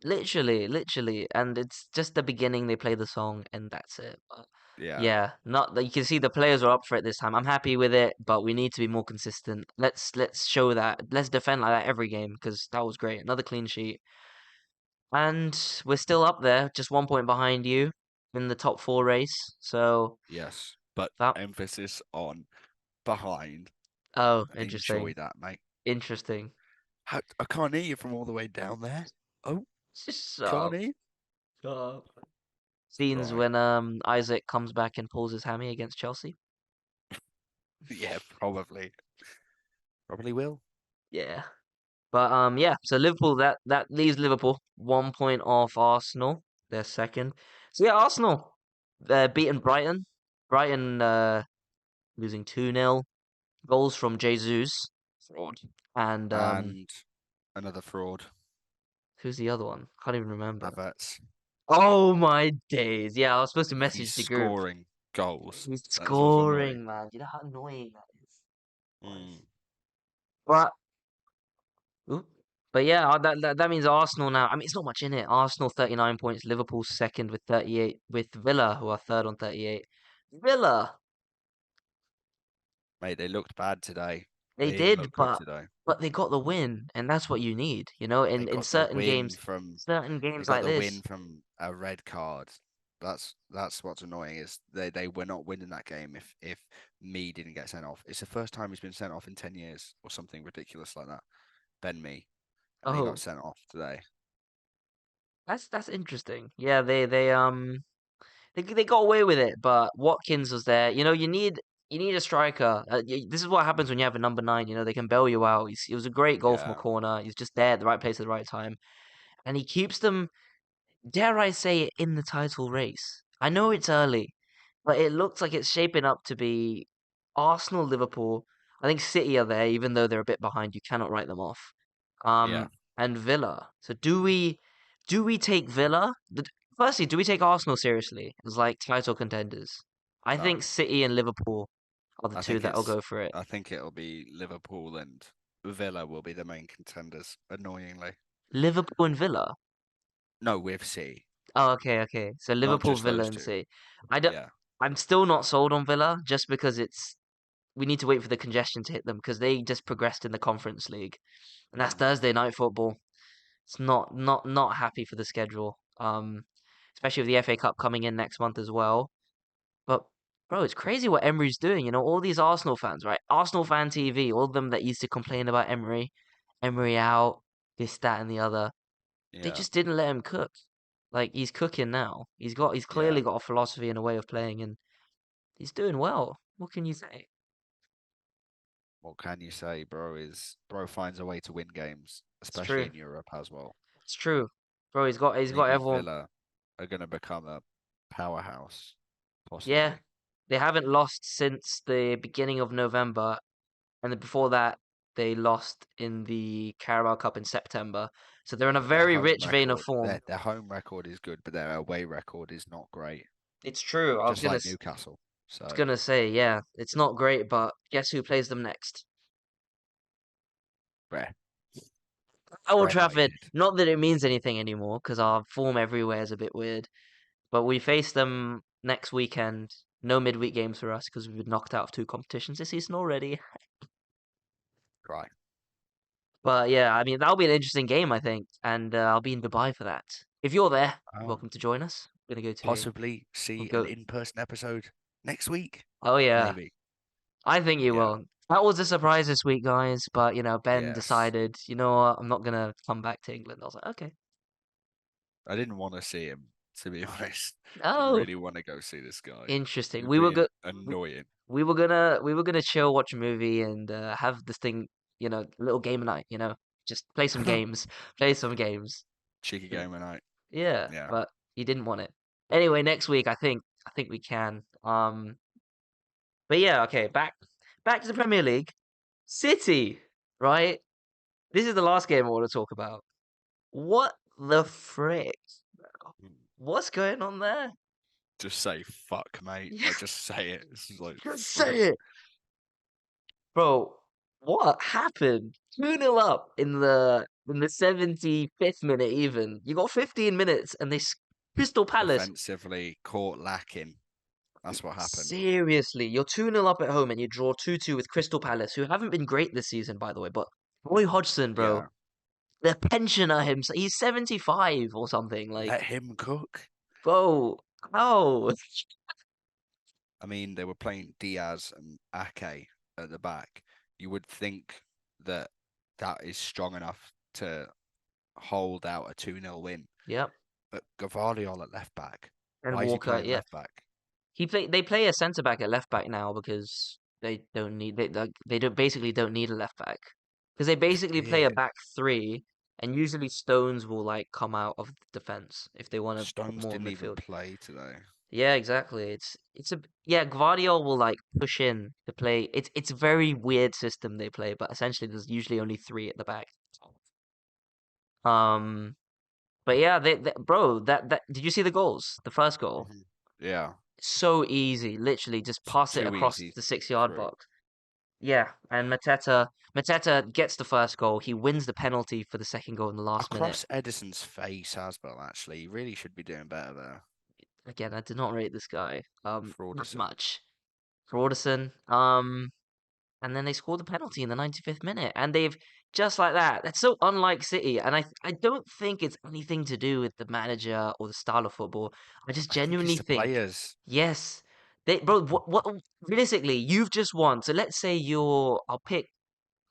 S1: literally, and it's just the beginning. They play the song, and that's it. But
S3: Yeah.
S1: yeah, not that you can see the players are up for it this time. I'm happy with it, but we need to be more consistent. Let's show that. Let's defend like that every game because that was great. Another clean sheet, and we're still up there, just 1 point behind you in the top four race. So
S3: Yes. But
S1: that.
S3: emphasis on behind.
S1: Oh,
S3: Enjoy
S1: interesting,
S3: that, mate.
S1: interesting.
S3: I can't hear you from all the way down there. Oh, can't
S1: So,
S3: hear you?
S1: scenes
S3: Right.
S1: when Isaac comes back and pulls his hammy against Chelsea.
S3: Yeah, probably. Probably will.
S1: Yeah. But yeah, so Liverpool that leaves Liverpool 1 point off Arsenal. They're second. So yeah, Arsenal beating Brighton. Brighton losing 2-0. Goals from Jesus. Fraud. And
S3: And another fraud.
S1: who's the other one? Can't even remember.
S3: Havertz.
S1: Oh my days. Yeah, I was supposed to
S3: He's
S1: message the group.
S3: scoring goals.
S1: He's
S3: That is what's annoying.
S1: scoring, man. You know how annoying that is.
S3: Mm.
S1: But Oop. But yeah, that means Arsenal now. I mean, it's not much in it. Arsenal 39 points, Liverpool second with 38, with Villa who are third on 38. Villa,
S3: Mate, they looked bad today.
S1: they
S3: They didn't
S1: did,
S3: look good today.
S1: but they got the win, and that's what you need, you know.
S3: They
S1: In
S3: got the
S1: certain
S3: win
S1: games,
S3: from
S1: like this.
S3: a red card. That's what's annoying is they were not winning that game if me didn't get sent off. It's the first time he's been sent off in 10 years or something ridiculous like that. Ben Me. And he got
S1: Oh,
S3: sent off today.
S1: that's interesting. Yeah, they got away with it, but Watkins was there. You know, you need a striker. This is what happens when you have a number 9. You know, they can bail you out. It was a great goal from a
S3: Yeah.
S1: corner. He's just there at the right place at the right time, and he keeps them, dare I say it, in the title race. I know it's early, but it looks like it's shaping up to be Arsenal, Liverpool. I think City are there, even though they're a bit behind. You cannot write them off.
S3: Yeah.
S1: And Villa. So do we take Villa? Firstly, do we take Arsenal seriously as like title contenders? I
S3: No.
S1: think City and Liverpool are the
S3: I
S1: two
S3: think
S1: that'll
S3: it's
S1: go for it.
S3: I think it'll be Liverpool and Villa will be the main contenders, annoyingly.
S1: Liverpool and Villa.
S3: No, with City,
S1: Oh, okay. So
S3: not
S1: Liverpool,
S3: just
S1: Villa,
S3: those
S1: and
S3: two.
S1: City. I don't.
S3: Yeah.
S1: I'm still not sold on Villa just because we need to wait for the congestion to hit them because they just progressed in the Conference League, and that's
S3: Mm.
S1: Thursday night football. It's not happy for the schedule. Especially with the FA Cup coming in next month as well. But bro, it's crazy what Emery's doing. You know, all these Arsenal fans, right? Arsenal fan TV, all of them that used to complain about Emery, Emery out, this, that, and the other. They
S3: Yeah.
S1: just didn't let him cook. Like he's cooking now. He's
S3: Yeah.
S1: clearly got a philosophy and a way of playing, and he's doing well. What can you say?
S3: What can you say, bro? Bro finds a way to win games,
S1: It's
S3: especially
S1: true.
S3: in Europe as well.
S1: It's true, bro. He's got
S3: Maybe
S1: everyone.
S3: Villa are gonna become a powerhouse,
S1: Yeah,
S3: possibly.
S1: they haven't lost since the beginning of November, and then before that, they lost in the Carabao Cup in September. So they're in a
S3: But their
S1: very
S3: home
S1: rich vein of
S3: record,
S1: form.
S3: their home record is good, but their away record is not great.
S1: It's true.
S3: Just like Newcastle.
S1: I was
S3: So,
S1: gonna say, yeah, it's not great, but guess who plays them next?
S3: rare.
S1: Old Trafford.
S3: United.
S1: Not that it means anything anymore, because our form everywhere is a bit weird. But we face them next weekend. No midweek games for us because we've been knocked out of two competitions this season already.
S3: Right.
S1: But yeah, I mean that'll be an interesting game, I think, and I'll be in Dubai for that. If you're there, you're
S3: Oh.
S1: welcome to join us. We're gonna go to a
S3: Possibly
S1: we'll
S3: see an
S1: go.
S3: in-person episode next week.
S1: Oh yeah,
S3: Maybe.
S1: I think you
S3: Yeah.
S1: will. That was a surprise this week, guys. But Ben
S3: Yes.
S1: decided, you know what, I'm not gonna come back to England. I was like, okay.
S3: I didn't want to see him, to be honest. Didn't
S1: Oh,
S3: really want to go see this guy.
S1: interesting.
S3: He's
S1: We were
S3: being
S1: good.
S3: annoying.
S1: We were gonna chill, watch a movie, and have this thing, a little game night. Just play some games, play some games.
S3: Cheeky
S1: Mm,
S3: game of night.
S1: Yeah,
S3: Yeah.
S1: but he didn't want it. Anyway, next week I think we can. But yeah, okay, back to the Premier League. City, right? This is the last game I want to talk about. What the frick? What's going on there?
S3: Just say fuck, mate.
S1: Yeah,
S3: Like, just say it. It's just like
S1: just
S3: frick.
S1: say it. Bro, what happened? 2-0 up in the 75th minute even. You got 15 minutes and Crystal Palace.
S3: Defensively caught lacking. That's what happened.
S1: Seriously, you're 2-0 up at home and you draw 2-2 with Crystal Palace, who haven't been great this season, by the way, but Roy Hodgson, bro,
S3: Yeah.
S1: the pensioner himself, he's 75 or something.
S3: Let him cook.
S1: Bro, how?
S3: I mean, they were playing Diaz and Ake at the back. You would think that that is strong enough to hold out a 2-0 win.
S1: Yep.
S3: But Gvardiol at left back.
S1: And
S3: Why is he
S1: Walker,
S3: playing
S1: yeah.
S3: left back?
S1: They play a centre back at left back now because they don't basically don't need a left back because they
S3: It's
S1: basically play a
S3: weird.
S1: back three, and usually Stones will come out of defense if they want to put
S3: Stones
S1: more
S3: didn't even
S1: midfield.
S3: play today.
S1: Yeah, exactly. Gvardiol will push in to play. It's a very weird system they play, but essentially there's usually only three at the back. Um, but yeah, bro, that did you see the goals? The first goal,
S3: Mhm. Yeah,
S1: so easy. Literally, just
S3: it's
S1: pass it
S3: too
S1: across
S3: easy
S1: the 6 yard
S3: through.
S1: box. Yeah, and Mateta gets the first goal. He wins the penalty for the second goal in the last minute.
S3: Across Edison's face as well, actually. He really should be doing better there.
S1: Again, I did not rate this guy that
S3: Fraudison.
S1: much. Fraudison. And then they scored the penalty in the 95th minute, and they've just like that. That's so unlike City, and I don't think it's anything to do with the manager or the style of football. I just
S3: I think it's
S1: genuinely
S3: the
S1: think,
S3: players.
S1: yes, bro. What realistically, you've just won. So let's say I'll pick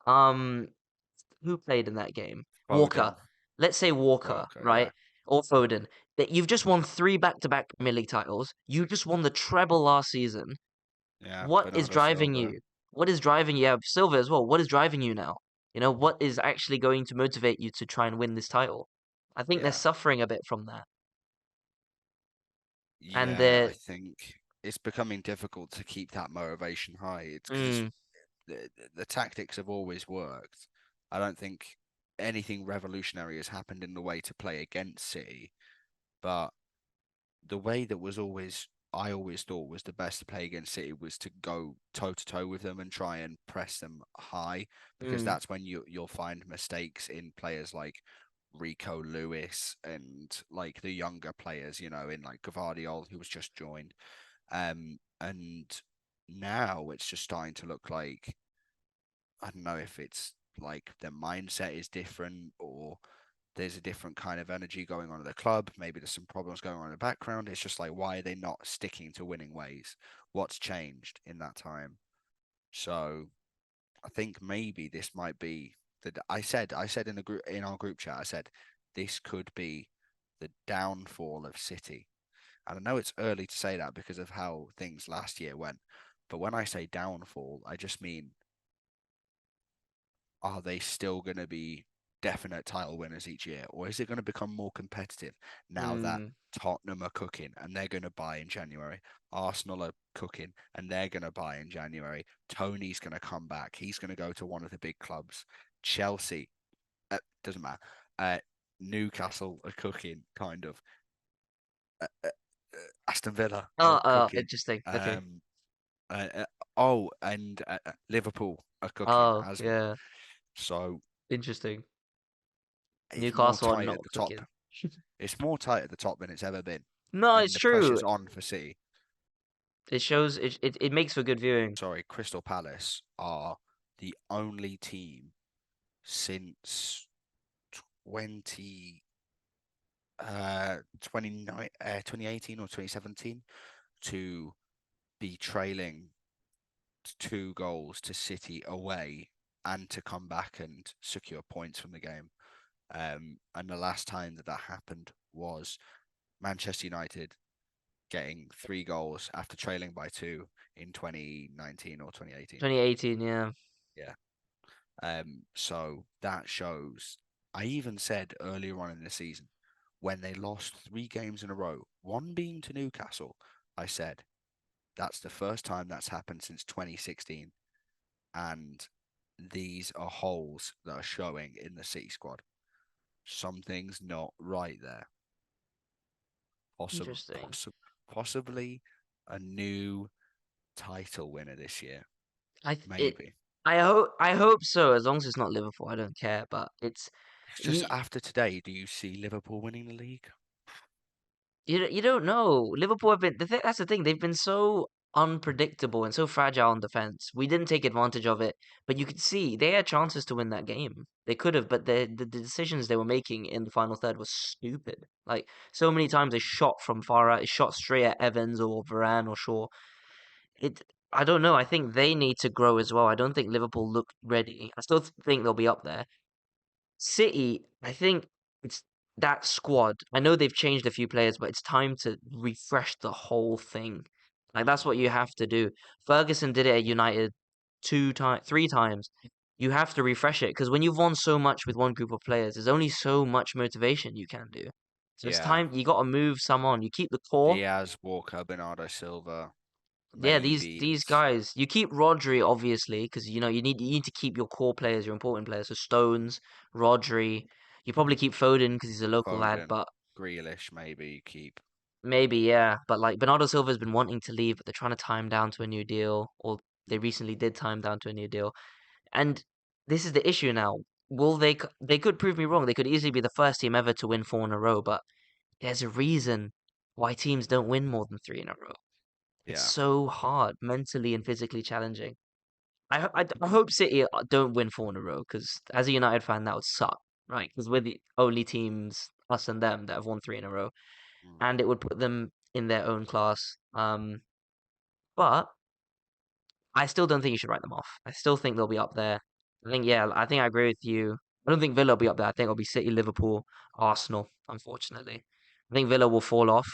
S1: um who played in that game? Walker.
S3: Foden.
S1: Let's say Walker,
S3: Walker, yeah.
S1: right? Or Foden. That you've just won three back-to-back Premier League titles. You just won the treble last season.
S3: Yeah,
S1: What is
S3: Bernardo
S1: driving
S3: Silva.
S1: you? What is driving you? Yeah, Silva as well. What is driving you now? What is actually going to motivate you to try and win this title? I think they're
S3: Yeah.
S1: suffering a bit from that. And
S3: Yeah, I
S1: they're
S3: think it's becoming difficult to keep that motivation high. It's because
S1: mm,
S3: the tactics have always worked. I don't think anything revolutionary has happened in the way to play against City, but the way that was always I always thought was the best to play against City was to go toe to toe with them and try and press them high, because
S1: Mm,
S3: that's when you'll find mistakes in players like Rico Lewis and like the younger players, in like Gvardiol, who was just joined. And now it's just starting to look like, I don't know if it's like their mindset is different, or there's a different kind of energy going on at the club. Maybe there's some problems going on in the background. It's just like, why are they not sticking to winning ways? What's changed in that time? So I think maybe this might be that I said in our group chat, I said this could be the downfall of City. And I know it's early to say that because of how things last year went. But when I say downfall, I just mean, are they still going to be definite title winners each year, or is it going to become more competitive now that
S1: mm,
S3: Tottenham are cooking and they're going to buy in January? Arsenal are cooking and they're going to buy in January. Tony's going to come back. He's going to go to one of the big clubs. Chelsea, doesn't matter. Newcastle are cooking, kind of. Aston Villa are cooking.
S1: interesting. Okay.
S3: Um, and Liverpool are cooking
S1: Oh,
S3: as well.
S1: yeah.
S3: So
S1: Interesting.
S3: it's more
S1: Newcastle are
S3: tight at
S1: not
S3: the top.
S1: cooking.
S3: It's more tight at the top than it's ever been,
S1: No,
S3: and
S1: it's
S3: the
S1: true.
S3: pressure's on for City.
S1: It shows it makes for good viewing.
S3: Sorry, Crystal Palace are the only team since 20 2018 or 2017 to be trailing 2 goals to City away and to come back and secure points from the game. And the last time that happened was Manchester United getting 3 goals after trailing by 2 in 2019 or 2018.
S1: 2018, yeah.
S3: Yeah. So that shows. I even said earlier on in the season, when they lost 3 games in a row, one being to Newcastle, I said that's the first time that's happened since 2016, and these are holes that are showing in the City squad. Something's not right there. Possible,
S1: Interesting.
S3: possibly a new title winner this year.
S1: I th- it
S3: Maybe.
S1: I hope so. As long as it's not Liverpool, I don't care. But
S3: It's just
S1: you
S3: after today, do you see Liverpool winning the league?
S1: you don't know. Liverpool have been that's the thing. They've been so unpredictable and so fragile in defense. We didn't take advantage of it, but you could see they had chances to win that game. They could have, but the decisions they were making in the final third was stupid. Like so many times they shot from far out, they shot straight at Evans or Varane or Shaw. It I don't know. I think they need to grow as well. I don't think Liverpool look ready. I still think they'll be up there. City, I think it's that squad. I know they've changed a few players, but it's time to refresh the whole thing. Like that's what you have to do. Ferguson did it at United 2 times, 3 times. You have to refresh it because when you've won so much with one group of players, there's only so much motivation you can do. So it's
S3: Yeah.
S1: time you got to move some on. You keep the core.
S3: Diaz, Walker, Bernardo Silva.
S1: Yeah,
S3: Maybe
S1: these
S3: it's
S1: guys. You keep Rodri obviously because you need to keep your core players, your important players. So Stones, Rodri. You probably keep Foden because he's a local lad,
S3: Foden,
S1: but
S3: Grealish. Maybe you keep.
S1: maybe yeah. But like Bernardo Silva's been wanting to leave, but they're trying to tie him down to a new deal, or they recently did tie him down to a new deal. And this is the issue now. Will they? They could prove me wrong. They could easily be the first team ever to win 4 in a row, but there's a reason why teams don't win more than 3 in a row. It's
S3: Yeah.
S1: so hard, mentally and physically challenging. I hope City don't win 4 in a row because as a United fan, that would suck, right? Because we're the only teams, us and them, that have won 3 in a row,
S3: Mm.
S1: and it would put them in their own class. But I still don't think you should write them off. I still think they'll be up there. I think I agree with you. I don't think Villa will be up there. I think it'll be City, Liverpool, Arsenal. Unfortunately, I think Villa will fall off.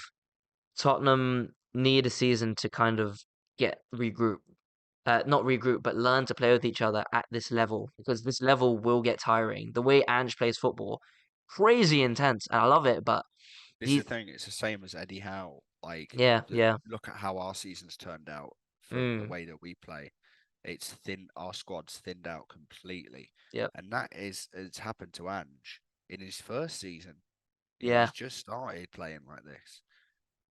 S1: Tottenham need a season to kind of get regroup. Not regroup, but learn to play with each other at this level because this level will get tiring. The way Ange plays football, crazy intense, and I love it. But
S3: This is the
S1: he,
S3: thing. It's the same as Eddie Howe. Like,
S1: yeah, yeah,
S3: look at how our season's turned out from the
S1: mm,
S3: way that we play. It's thin. Our squad's thinned out completely,
S1: yep,
S3: and it's happened to Ange in his first season. He's
S1: yeah,
S3: just started playing like this.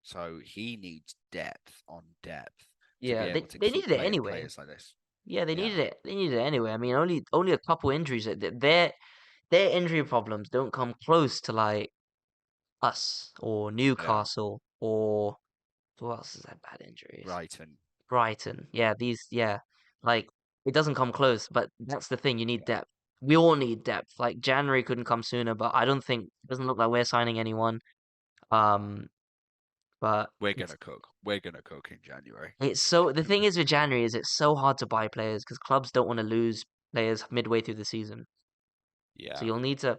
S3: So he needs depth on depth to be
S1: Yeah,
S3: able to
S1: they
S3: keep
S1: needed it
S3: playing
S1: anyway.
S3: players like this.
S1: Yeah, they
S3: Yeah,
S1: needed it. They needed it anyway. I mean, only a couple injuries. Their injury problems don't come close to like us or
S3: yeah.
S1: Newcastle or who else has had bad injuries?
S3: Brighton.
S1: Brighton. Yeah, like it doesn't come close, but that's the thing, you need depth. We all need depth. Like January couldn't come sooner, but I don't think it doesn't look like we're signing anyone. Um, but
S3: We're gonna cook. We're gonna cook in January.
S1: it's so the thing is with January is it's so hard to buy players because clubs don't want to lose players midway through the season. So
S3: Yeah.
S1: you'll need to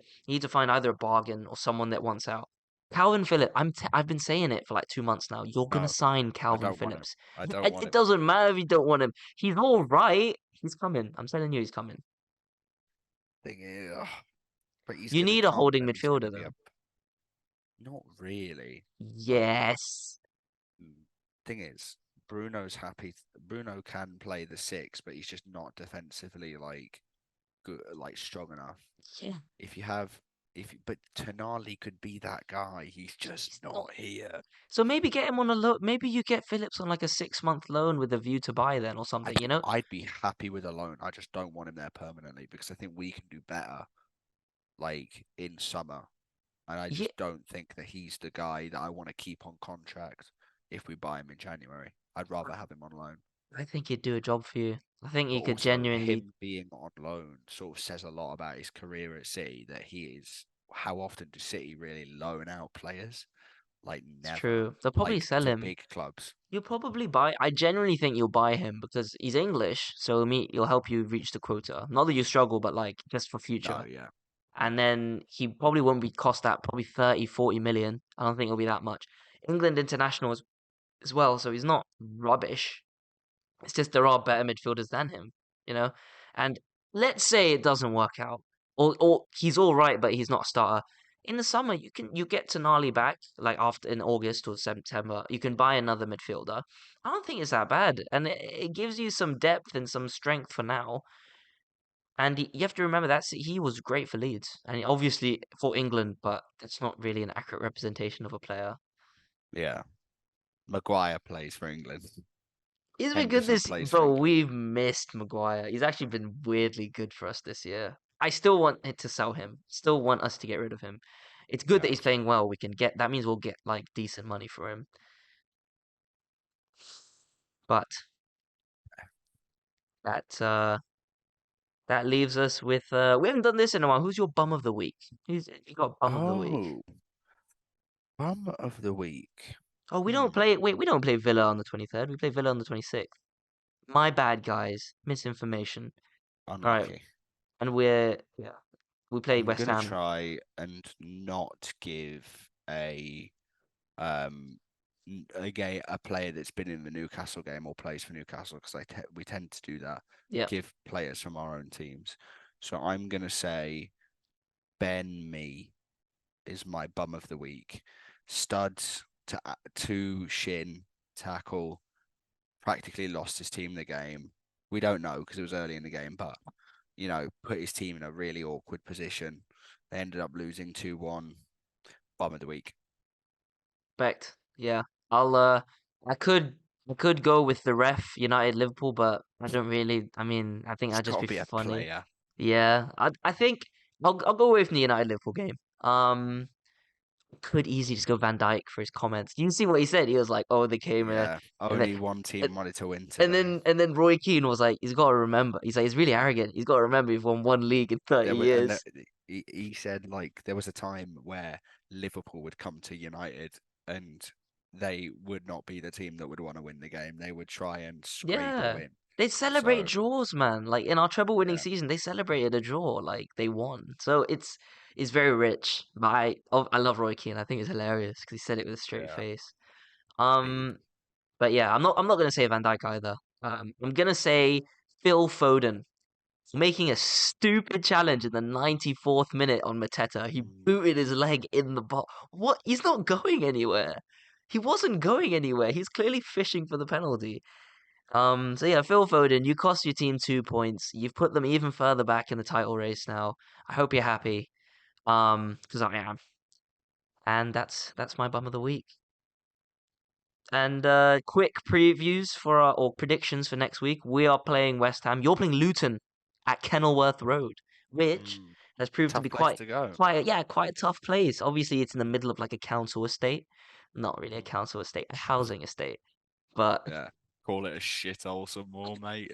S1: find either a bargain or someone that wants out. Calvin Phillips, I've been saying it for like 2 months now. You're gonna
S3: No,
S1: sign
S3: I
S1: Calvin
S3: don't want him.
S1: Phillips.
S3: I don't
S1: It,
S3: want
S1: it
S3: him.
S1: doesn't matter if you don't want him. He's all right. He's coming. I'm telling you, he's coming.
S3: Thing is, but he's
S1: You
S3: gonna
S1: need a
S3: come
S1: holding
S3: and he's gonna
S1: midfielder
S3: be a.
S1: though.
S3: Not really.
S1: Yes,
S3: Thing is, Bruno's happy. Bruno can play the six, but he's just not defensively like good, like strong enough.
S1: yeah.
S3: If you have, but Tonali could be that guy. He's just
S1: He's not.
S3: not here.
S1: So maybe get him on a loan. Maybe you get Phillips on like a 6 month loan with a view to buy then or something. You know?
S3: I'd be happy with a loan. I just don't want him there permanently because I think we can do better, like in summer. And I
S1: Yeah,
S3: just don't think that he's the guy that I want to keep on contract if we buy him in January. I'd rather have him on loan.
S1: I think he'd do a job for you. I think
S3: But
S1: he could
S3: also,
S1: genuinely.
S3: him being on loan sort of says a lot about his career at City. That he is. How often do City really loan out players? Like
S1: It's
S3: never.
S1: true. They'll probably
S3: Like
S1: sell
S3: to
S1: him.
S3: big clubs.
S1: You'll probably buy. I genuinely think you'll buy him because he's English, so he'll help you reach the quota. Not that you struggle, but like just for
S3: No,
S1: future.
S3: yeah,
S1: And then he probably won't be cost that probably 30, 40 million. I don't think it'll be that much. England international as well, so he's not rubbish. It's just there are better midfielders than him, you know? And let's say it doesn't work out. Or he's all right, but he's not a starter. In the summer, you get Tonali back, like after in August or September. You can buy another midfielder. I don't think it's that bad, and it gives you some depth and some strength for now. And you have to remember that he was great for Leeds, and obviously for England, but that's not really an accurate representation of a player.
S3: yeah. Maguire plays for England.
S1: He's been good
S3: Henderson
S1: this,
S3: plays for
S1: bro.
S3: England.
S1: We've missed Maguire. He's actually been weirdly good for us this year. I still want it to sell him. Still want us to get rid of him. It's good that
S3: Yeah.
S1: he's playing well. We can get that means we'll get like decent money for him. But that that leaves us with we haven't done this in a while. Who's your bum of the week? Who's you got bum of the week?
S3: Oh, bum of the week.
S1: Oh, we don't play. Wait, we don't play Villa on the 23rd. We play Villa on the 26th. My bad, guys. Misinformation. All right,
S3: Unlucky.
S1: and we play
S3: I'm
S1: West
S3: gonna
S1: Ham.
S3: try and not give a um a player that's been in the Newcastle game or plays for Newcastle because we tend to do that.
S1: Yeah,
S3: Give players from our own teams. So I'm gonna say Ben Me is my bum of the week. Studs to shin tackle practically lost his team the game. We don't know because it was early in the game, but put his team in a really awkward position. They ended up losing 2-1. Bum of the week.
S1: respect. Yeah, I'll I could go with the ref United Liverpool, but I don't really. I mean, I think
S3: It's
S1: that'd just
S3: got to
S1: be
S3: be a
S1: funny.
S3: player.
S1: Yeah, I think I'll go away from the United Liverpool game. Could easily just go Van Dijk for his comments. You see what he said? He was like, "Oh, they came
S3: Yeah,
S1: and then
S3: only one
S1: and
S3: team wanted to win
S1: and
S3: today.
S1: then and then Roy Keane was like, he's got to remember. He's like, he's really arrogant. He's got to remember he's won one league in 30
S3: There were, and
S1: years.
S3: he said like there was a time where Liverpool would come to United and they would not be the team that would want to win the game. They would try and scrape a
S1: Yeah.
S3: win.
S1: They celebrate
S3: So
S1: draws, man. Like in our treble winning
S3: yeah,
S1: season, they celebrated a draw, like they won. So it's very rich. But I love Roy Keane. I think it's hilarious because he said it with a straight
S3: yeah,
S1: face.
S3: speed.
S1: Um, but yeah, I'm not gonna say Van Dijk either. I'm gonna say Phil Foden making a stupid challenge in the 94th minute on Mateta. He
S3: Mm.
S1: booted his leg in the box. What? He's not going anywhere. He wasn't going anywhere. He's clearly fishing for the penalty. So yeah, Phil Foden, you cost your team 2 points. You've put them even further back in the title race now. I hope you're happy. Because I am. And that's my bum of the week. And quick previews for or predictions for next week. We are playing West Ham. You're playing Luton at Kenilworth Road, which
S3: Mm,
S1: has proved to
S3: tough
S1: be
S3: place to go.
S1: quite a tough place. Obviously, it's in the middle of like a council estate. Not really a
S3: Mm,
S1: council estate, a housing estate. But
S3: yeah, call it a shithole some more, mate.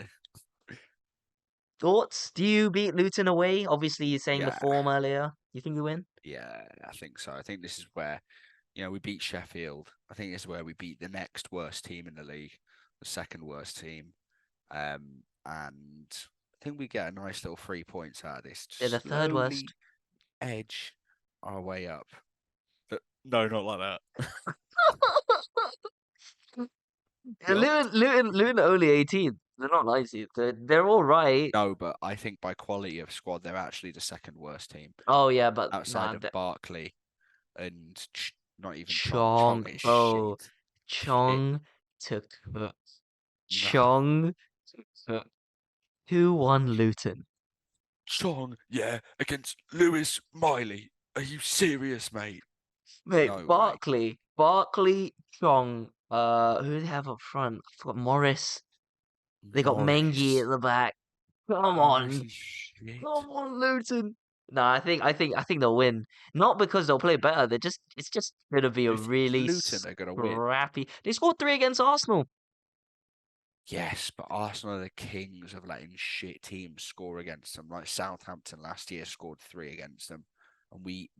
S1: thoughts? Do you beat Luton away? Obviously, you're saying the
S3: Yeah,
S1: form earlier. You think you win?
S3: yeah, I think so. I think this is where we beat Sheffield. I think this is where we beat the next worst team in the league, the second worst team. And I think we get a nice little 3 points out of this.
S1: They're the third worst.
S3: Slowly edge our way up. But no, not like that.
S1: Yeah,
S3: Not.
S1: Luton are only 18. They're not 19. They're all right.
S3: No, but I think by quality of squad, they're actually the second worst team
S1: Oh yeah, but
S3: outside
S1: nah,
S3: of Barkley and not even Chong.
S1: Chong,
S3: Chong is
S1: bro,
S3: shit. Shit.
S1: Chong to cook.
S3: No.
S1: Chong to cook. Who won Luton?
S3: Chong, yeah, against Lewis Miley. Are you serious, mate?
S1: Mate,
S3: No way.
S1: Barkley, Chong. Who do they have up front? I forgot Morris. They got Mengi
S3: Morris.
S1: at the back. Come
S3: Morris
S1: on,
S3: is shit.
S1: come on, Luton. No, I think they'll win. Not because they'll play better. It's just gonna be a
S3: If
S1: really
S3: Luton are going to win,
S1: scrappy. They scored 3 against Arsenal.
S3: yes, but Arsenal are the kings of letting shit teams score against them. Like Southampton last year scored 3 against them, and we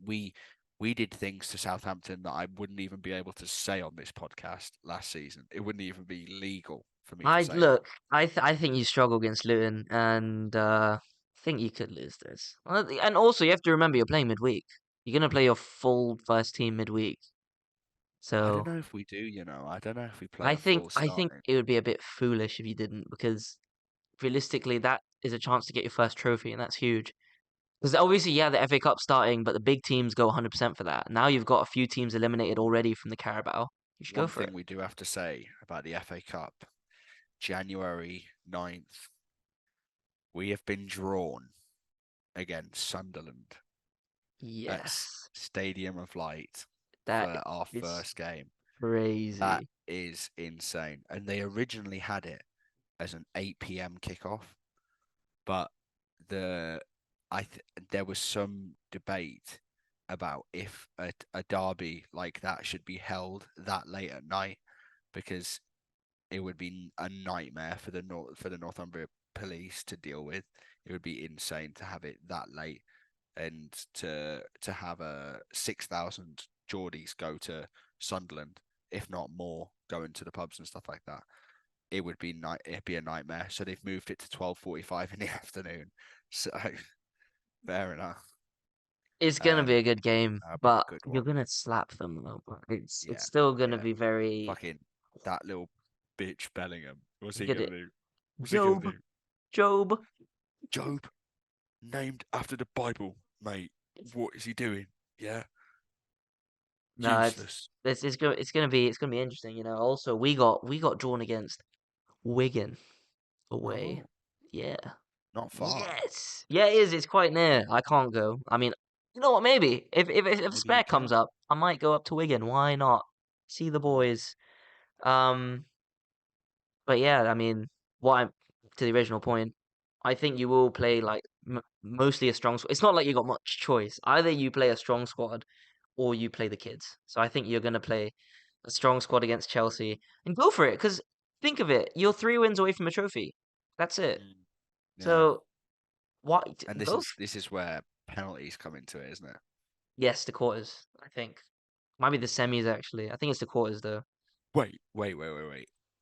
S3: did things to Southampton that I wouldn't even be able to say on this podcast last season. It wouldn't even be legal for me to
S1: I
S3: say that.
S1: look. I think you struggle against Luton, and I think you could lose this. And also, you have to remember you're playing midweek. You're gonna play your full first team midweek.
S3: I don't
S1: So
S3: know if we do, I don't know if we play a full
S1: I think
S3: starting.
S1: it would be a bit foolish if you didn't, because realistically, that is a chance to get your first trophy, and that's huge. Because obviously, yeah, the FA Cup's starting, but the big teams go 100% for that. Now you've got a few teams eliminated already from the Carabao. You should go
S3: One
S1: for it.
S3: thing we do have to say about the FA Cup, January 9th, we have been drawn against Sunderland at
S1: Yes,
S3: Stadium of Light
S1: that
S3: for our
S1: is
S3: first game. That
S1: crazy.
S3: is insane. And they originally had it as an 8 p.m. kickoff, but there was some debate about if a derby like that should be held that late at night because it would be a nightmare for the Northumbria police to deal with. It would be insane to have it that late and to have a 6,000 Geordies go to Sunderland, if not more, going to the pubs and stuff like that. It'd be a nightmare. So they've moved it to 12:45 in the afternoon. So fair enough.
S1: It's gonna be a good game,
S3: That'll be a
S1: but
S3: good
S1: you're
S3: one.
S1: gonna slap them though. But it's
S3: Yeah,
S1: still gonna
S3: yeah.
S1: be very
S3: Fucking that little bitch Bellingham. What's he
S1: get
S3: gonna
S1: it.
S3: do? What's he gonna
S1: Job,
S3: do?
S1: Job.
S3: Job, named after the Bible, mate. What is he doing? Yeah,
S1: No,
S3: useless.
S1: it's gonna be interesting. Also, we got drawn against Wigan away.
S3: Oh,
S1: Yeah.
S3: not far.
S1: Yes. Yeah, it is. It's quite near. I can't go. I mean, you know what? Maybe if a
S3: Maybe you
S1: spare comes
S3: can.
S1: up, I might go up to Wigan. Why not? See the
S3: Mm,
S1: boys. Um, but yeah, I mean, to the original point, I think you will play like mostly a strong squad. It's not like you got much choice. Either you play a strong squad or you play the kids. So I think you're gonna play a strong squad against Chelsea and go for it. Because think of it, you're 3 wins away from a trophy. That's it.
S3: mm. Yeah,
S1: So what?
S3: and
S1: Go.
S3: this is where penalties come into it, isn't it?
S1: Yes, the quarters. I think might be the semis actually. I think it's the quarters though.
S3: Wait.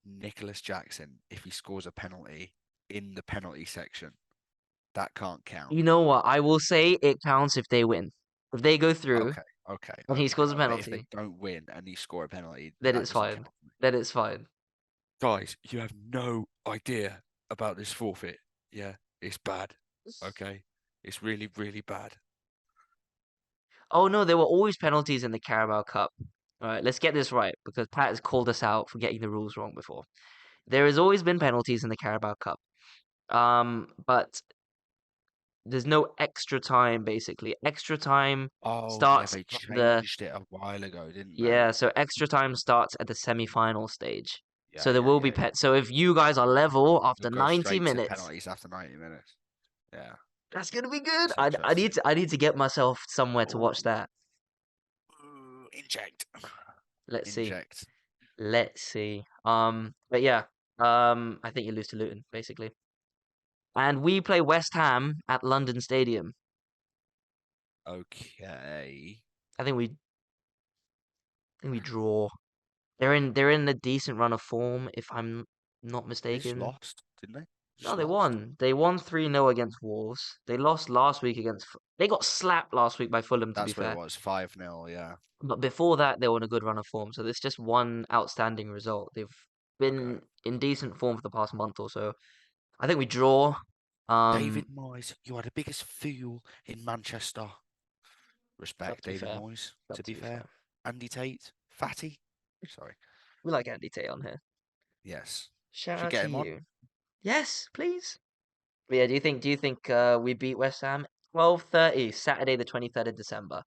S3: Nicholas Jackson, if he scores a penalty in the penalty section, that can't count.
S1: You know what? I will say it counts if they win. If they go through
S3: Okay, okay,
S1: and he
S3: okay.
S1: scores a
S3: But if they
S1: penalty,
S3: don't win and you score a penalty,
S1: then
S3: that
S1: it's
S3: doesn't
S1: fine.
S3: count.
S1: Then it's fine.
S3: Guys, you have no idea about this forfeit. Yeah, it's bad. Okay, it's really, really bad.
S1: Oh no, there were always penalties in the Carabao Cup. All right, let's get this right because Pat has called us out for getting the rules wrong before. There has always been penalties in the Carabao Cup. But there's no extra time basically. Extra time
S3: Oh yeah,
S1: starts
S3: they
S1: at the
S3: changed it a while ago, didn't they?
S1: yeah, so extra time starts at the semi-final stage.
S3: Yeah,
S1: So there
S3: yeah,
S1: will be
S3: yeah, yeah.
S1: pet. So if you guys are level
S3: You'll
S1: after
S3: go
S1: 90
S3: straight to
S1: minutes,
S3: penalties after 90 minutes. Yeah,
S1: that's gonna be good.
S3: that's
S1: I need
S3: interesting.
S1: to get myself somewhere to watch that.
S3: Ooh, inject.
S1: Let's see.
S3: Inject.
S1: Let's see. But yeah, I think you lose to Luton basically, and we play West Ham at London Stadium.
S3: Okay.
S1: I think we draw. They're in a decent run of form, if I'm not
S3: They just
S1: mistaken.
S3: lost, didn't they?
S1: No,
S3: Just
S1: they
S3: lost.
S1: won. They won 3-0 against Wolves. They lost last week against. They got slapped last week by Fulham, to be
S3: That's what it
S1: fair.
S3: was. 5-0, yeah.
S1: But before that, they were in a good run of form. So it's just one outstanding result. They've been
S3: Okay.
S1: in decent form for the past month or so. I think we draw.
S3: David Moyes, you are the biggest fool in Manchester.
S1: Got
S3: Respect,
S1: to be
S3: David
S1: fair.
S3: Moyes,
S1: Got
S3: to
S1: to
S3: be
S1: be
S3: fair.
S1: fair.
S3: Andy Tate, Fatty. Sorry.
S1: We like Andy Tate on here.
S3: Yes.
S1: Shout
S3: Should
S1: out
S3: get
S1: to
S3: him on.
S1: you. Yes, please. But yeah, do you think we beat West Ham? 12:30, Saturday the 23rd of December.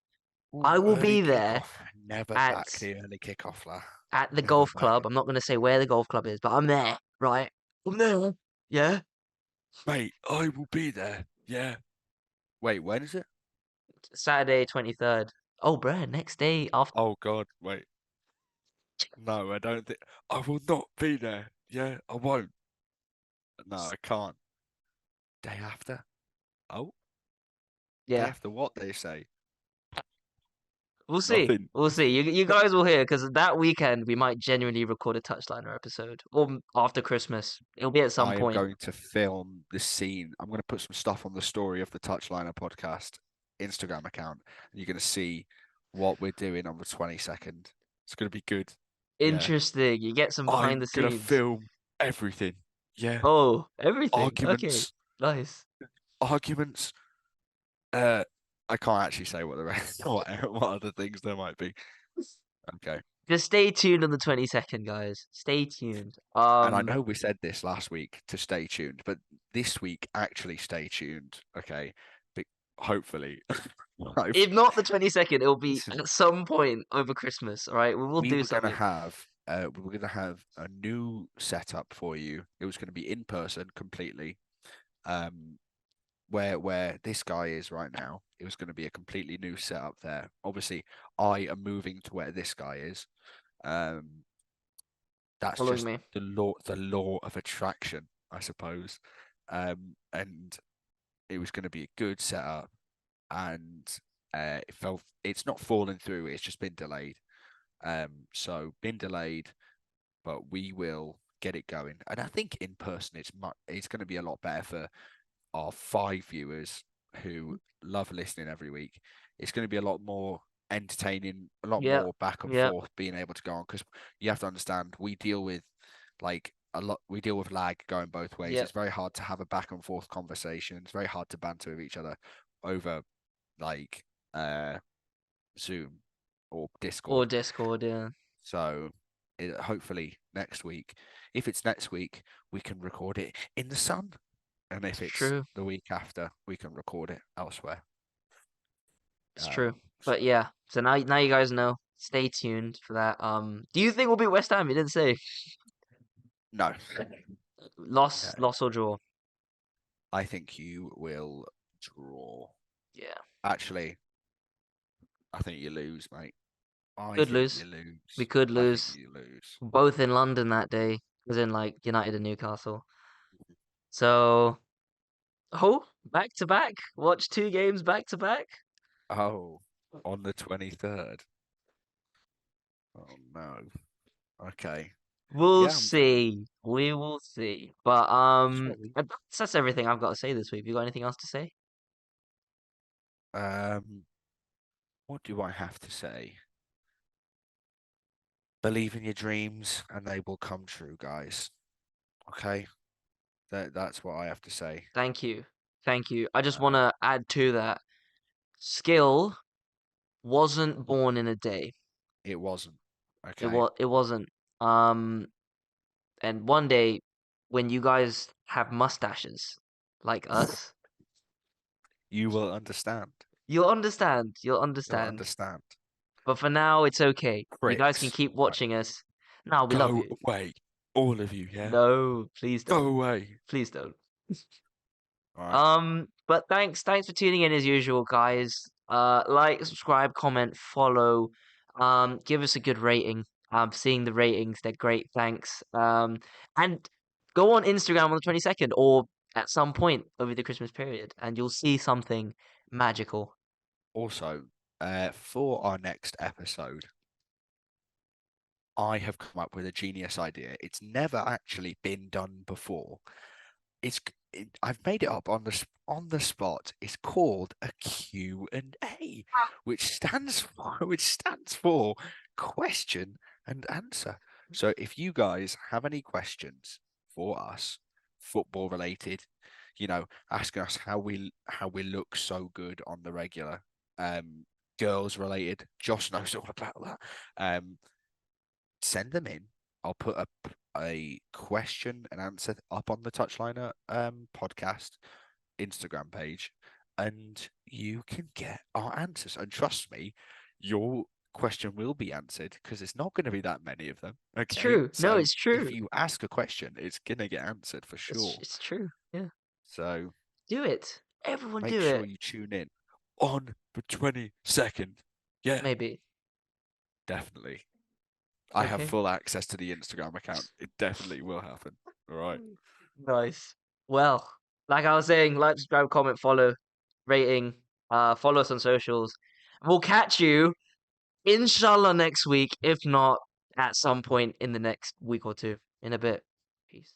S1: I
S3: Ooh,
S1: will
S3: early
S1: be there
S3: kickoff. Never
S1: at
S3: back the early kickoff, la.
S1: at the
S3: Never
S1: golf
S3: back
S1: club.
S3: it.
S1: I'm not going to say where the golf club is, but I'm there, right? I'm there. Yeah.
S3: Mate, I will be there. Yeah. Wait, when is it?
S1: Saturday 23rd. Oh, bruh, next day after.
S3: Oh God, wait. No, I don't think I will not be there. Yeah, I won't. No, I can't. Day after? Oh, day
S1: Yeah,
S3: after what they say?
S1: we'll see.
S3: Nothing.
S1: We'll see. You guys will hear because that weekend we might genuinely record a touchliner episode or after Christmas. It'll be at some
S3: I am
S1: point.
S3: going to film the scene. I'm going to put some stuff on the story of the Touchliner podcast Instagram account, and you're going to see what we're doing on the 22nd. It's going to be good. Yeah.
S1: Interesting. You get some behind
S3: I'm
S1: the
S3: going to
S1: scenes.
S3: film everything. Yeah.
S1: Oh, everything. Okay,
S3: Arguments.
S1: nice.
S3: Arguments. Uh, I can't actually say what the rest, what other things there might be. Okay.
S1: Just stay tuned on the 22nd, guys. Stay tuned.
S3: And I know we said this last week to stay tuned, but this week actually stay tuned. Okay. But hopefully,
S1: If
S3: I've,
S1: not the 22nd, it'll be
S3: listen,
S1: at some point over Christmas. All right, we will
S3: we
S1: do
S3: were gonna
S1: something.
S3: have we were gonna have a new setup for you. It was gonna be in person completely. Um, where this guy is right now, it was gonna be a completely new setup there. Obviously, I am moving to where this guy is. Um, that's
S1: Following
S3: just
S1: me.
S3: the law of attraction, I suppose. And it was going to be a good setup, and it's not fallen through. It's just been delayed. So been delayed, but we will get it going. And I think in person, it's going to be a lot better for our 5 viewers who love listening every week. It's going to be a lot more entertaining, a lot
S1: Yep.
S3: more back and
S1: Yep.
S3: forth being able to go on, because you have to understand we deal with like a lot. We deal with lag going both ways.
S1: Yep.
S3: It's very hard to have a back and forth conversation. It's very hard to banter with each other over like Zoom or
S1: Or
S3: Discord.
S1: Discord. Yeah.
S3: So hopefully next week, if it's next week, we can record it in the sun. And if
S1: It's
S3: it's
S1: true.
S3: the week after, we can record it elsewhere.
S1: It's true.
S3: So
S1: But yeah. So now you guys know. Stay tuned for that. Do you think we'll beat West Ham? You didn't say.
S3: no, no,
S1: Loss or draw?
S3: I think you will draw.
S1: Yeah.
S3: Actually, I think you lose, mate. I
S1: Could
S3: think you
S1: lose. We
S3: lose.
S1: could
S3: I think
S1: lose.
S3: you lose.
S1: Both in London that day, as in like United and Newcastle. So, oh, back to back. Watch two games back to back.
S3: Oh, on the 23rd. Oh no. Okay.
S1: We'll
S3: Yeah, I'm down.
S1: see. We will see. But
S3: Shall we?
S1: that's everything I've got to say this week. You got anything else to say?
S3: Um, what do I have to say? Believe in your dreams and they will come true, guys. Okay? That's what I have to say.
S1: Thank you. Thank you. I just want
S3: Um,
S1: to add to that. Skill wasn't born in a day.
S3: it wasn't.
S1: It
S3: Okay.
S1: was it wasn't. Um and one day when you guys have mustaches like us,
S3: You will understand.
S1: You'll understand. You'll
S3: You'll
S1: understand.
S3: understand.
S1: But for now, it's okay. You guys can
S3: Pricks.
S1: keep
S3: Right.
S1: watching us. No, we love
S3: Go
S1: you.
S3: away. All of you, yeah?
S1: No, please
S3: Go
S1: don't.
S3: away.
S1: Please don't.
S3: All right.
S1: But thanks for tuning in as usual, guys. Like, subscribe, comment, follow. Give us a good rating. I'm seeing the ratings; they're great. Thanks. And go on Instagram on the 22nd or at some point over the Christmas period, and you'll see something magical.
S3: Also, for our next episode, I have come up with a genius idea. It's never actually been done before. I've made it up on the spot. It's called a Q&A, which stands for question and answer. So if you guys have any questions for us, football related, asking us how we look so good on the regular, girls related, Josh knows all about that. Send them in. I'll put a question and answer up on the Touchliner podcast Instagram page, and you can get our answers. And trust me, your question will be answered because it's not going to be that many of them.
S1: It's
S3: Okay,
S1: true. No,
S3: so
S1: it's true.
S3: if you ask a question, it's gonna get answered for sure.
S1: It's true. Yeah.
S3: So
S1: Do it. Everyone
S3: make
S1: do
S3: sure
S1: it.
S3: you tune in on the 22nd. Yeah,
S1: Maybe.
S3: definitely. I have
S1: Okay.
S3: full access to the Instagram account. It definitely will happen. All right.
S1: Nice. Well, like I was saying, like, subscribe, comment, follow, rating, follow us on socials. We'll catch you, inshallah, next week, if not at some point in the next week or two. In a bit. Peace.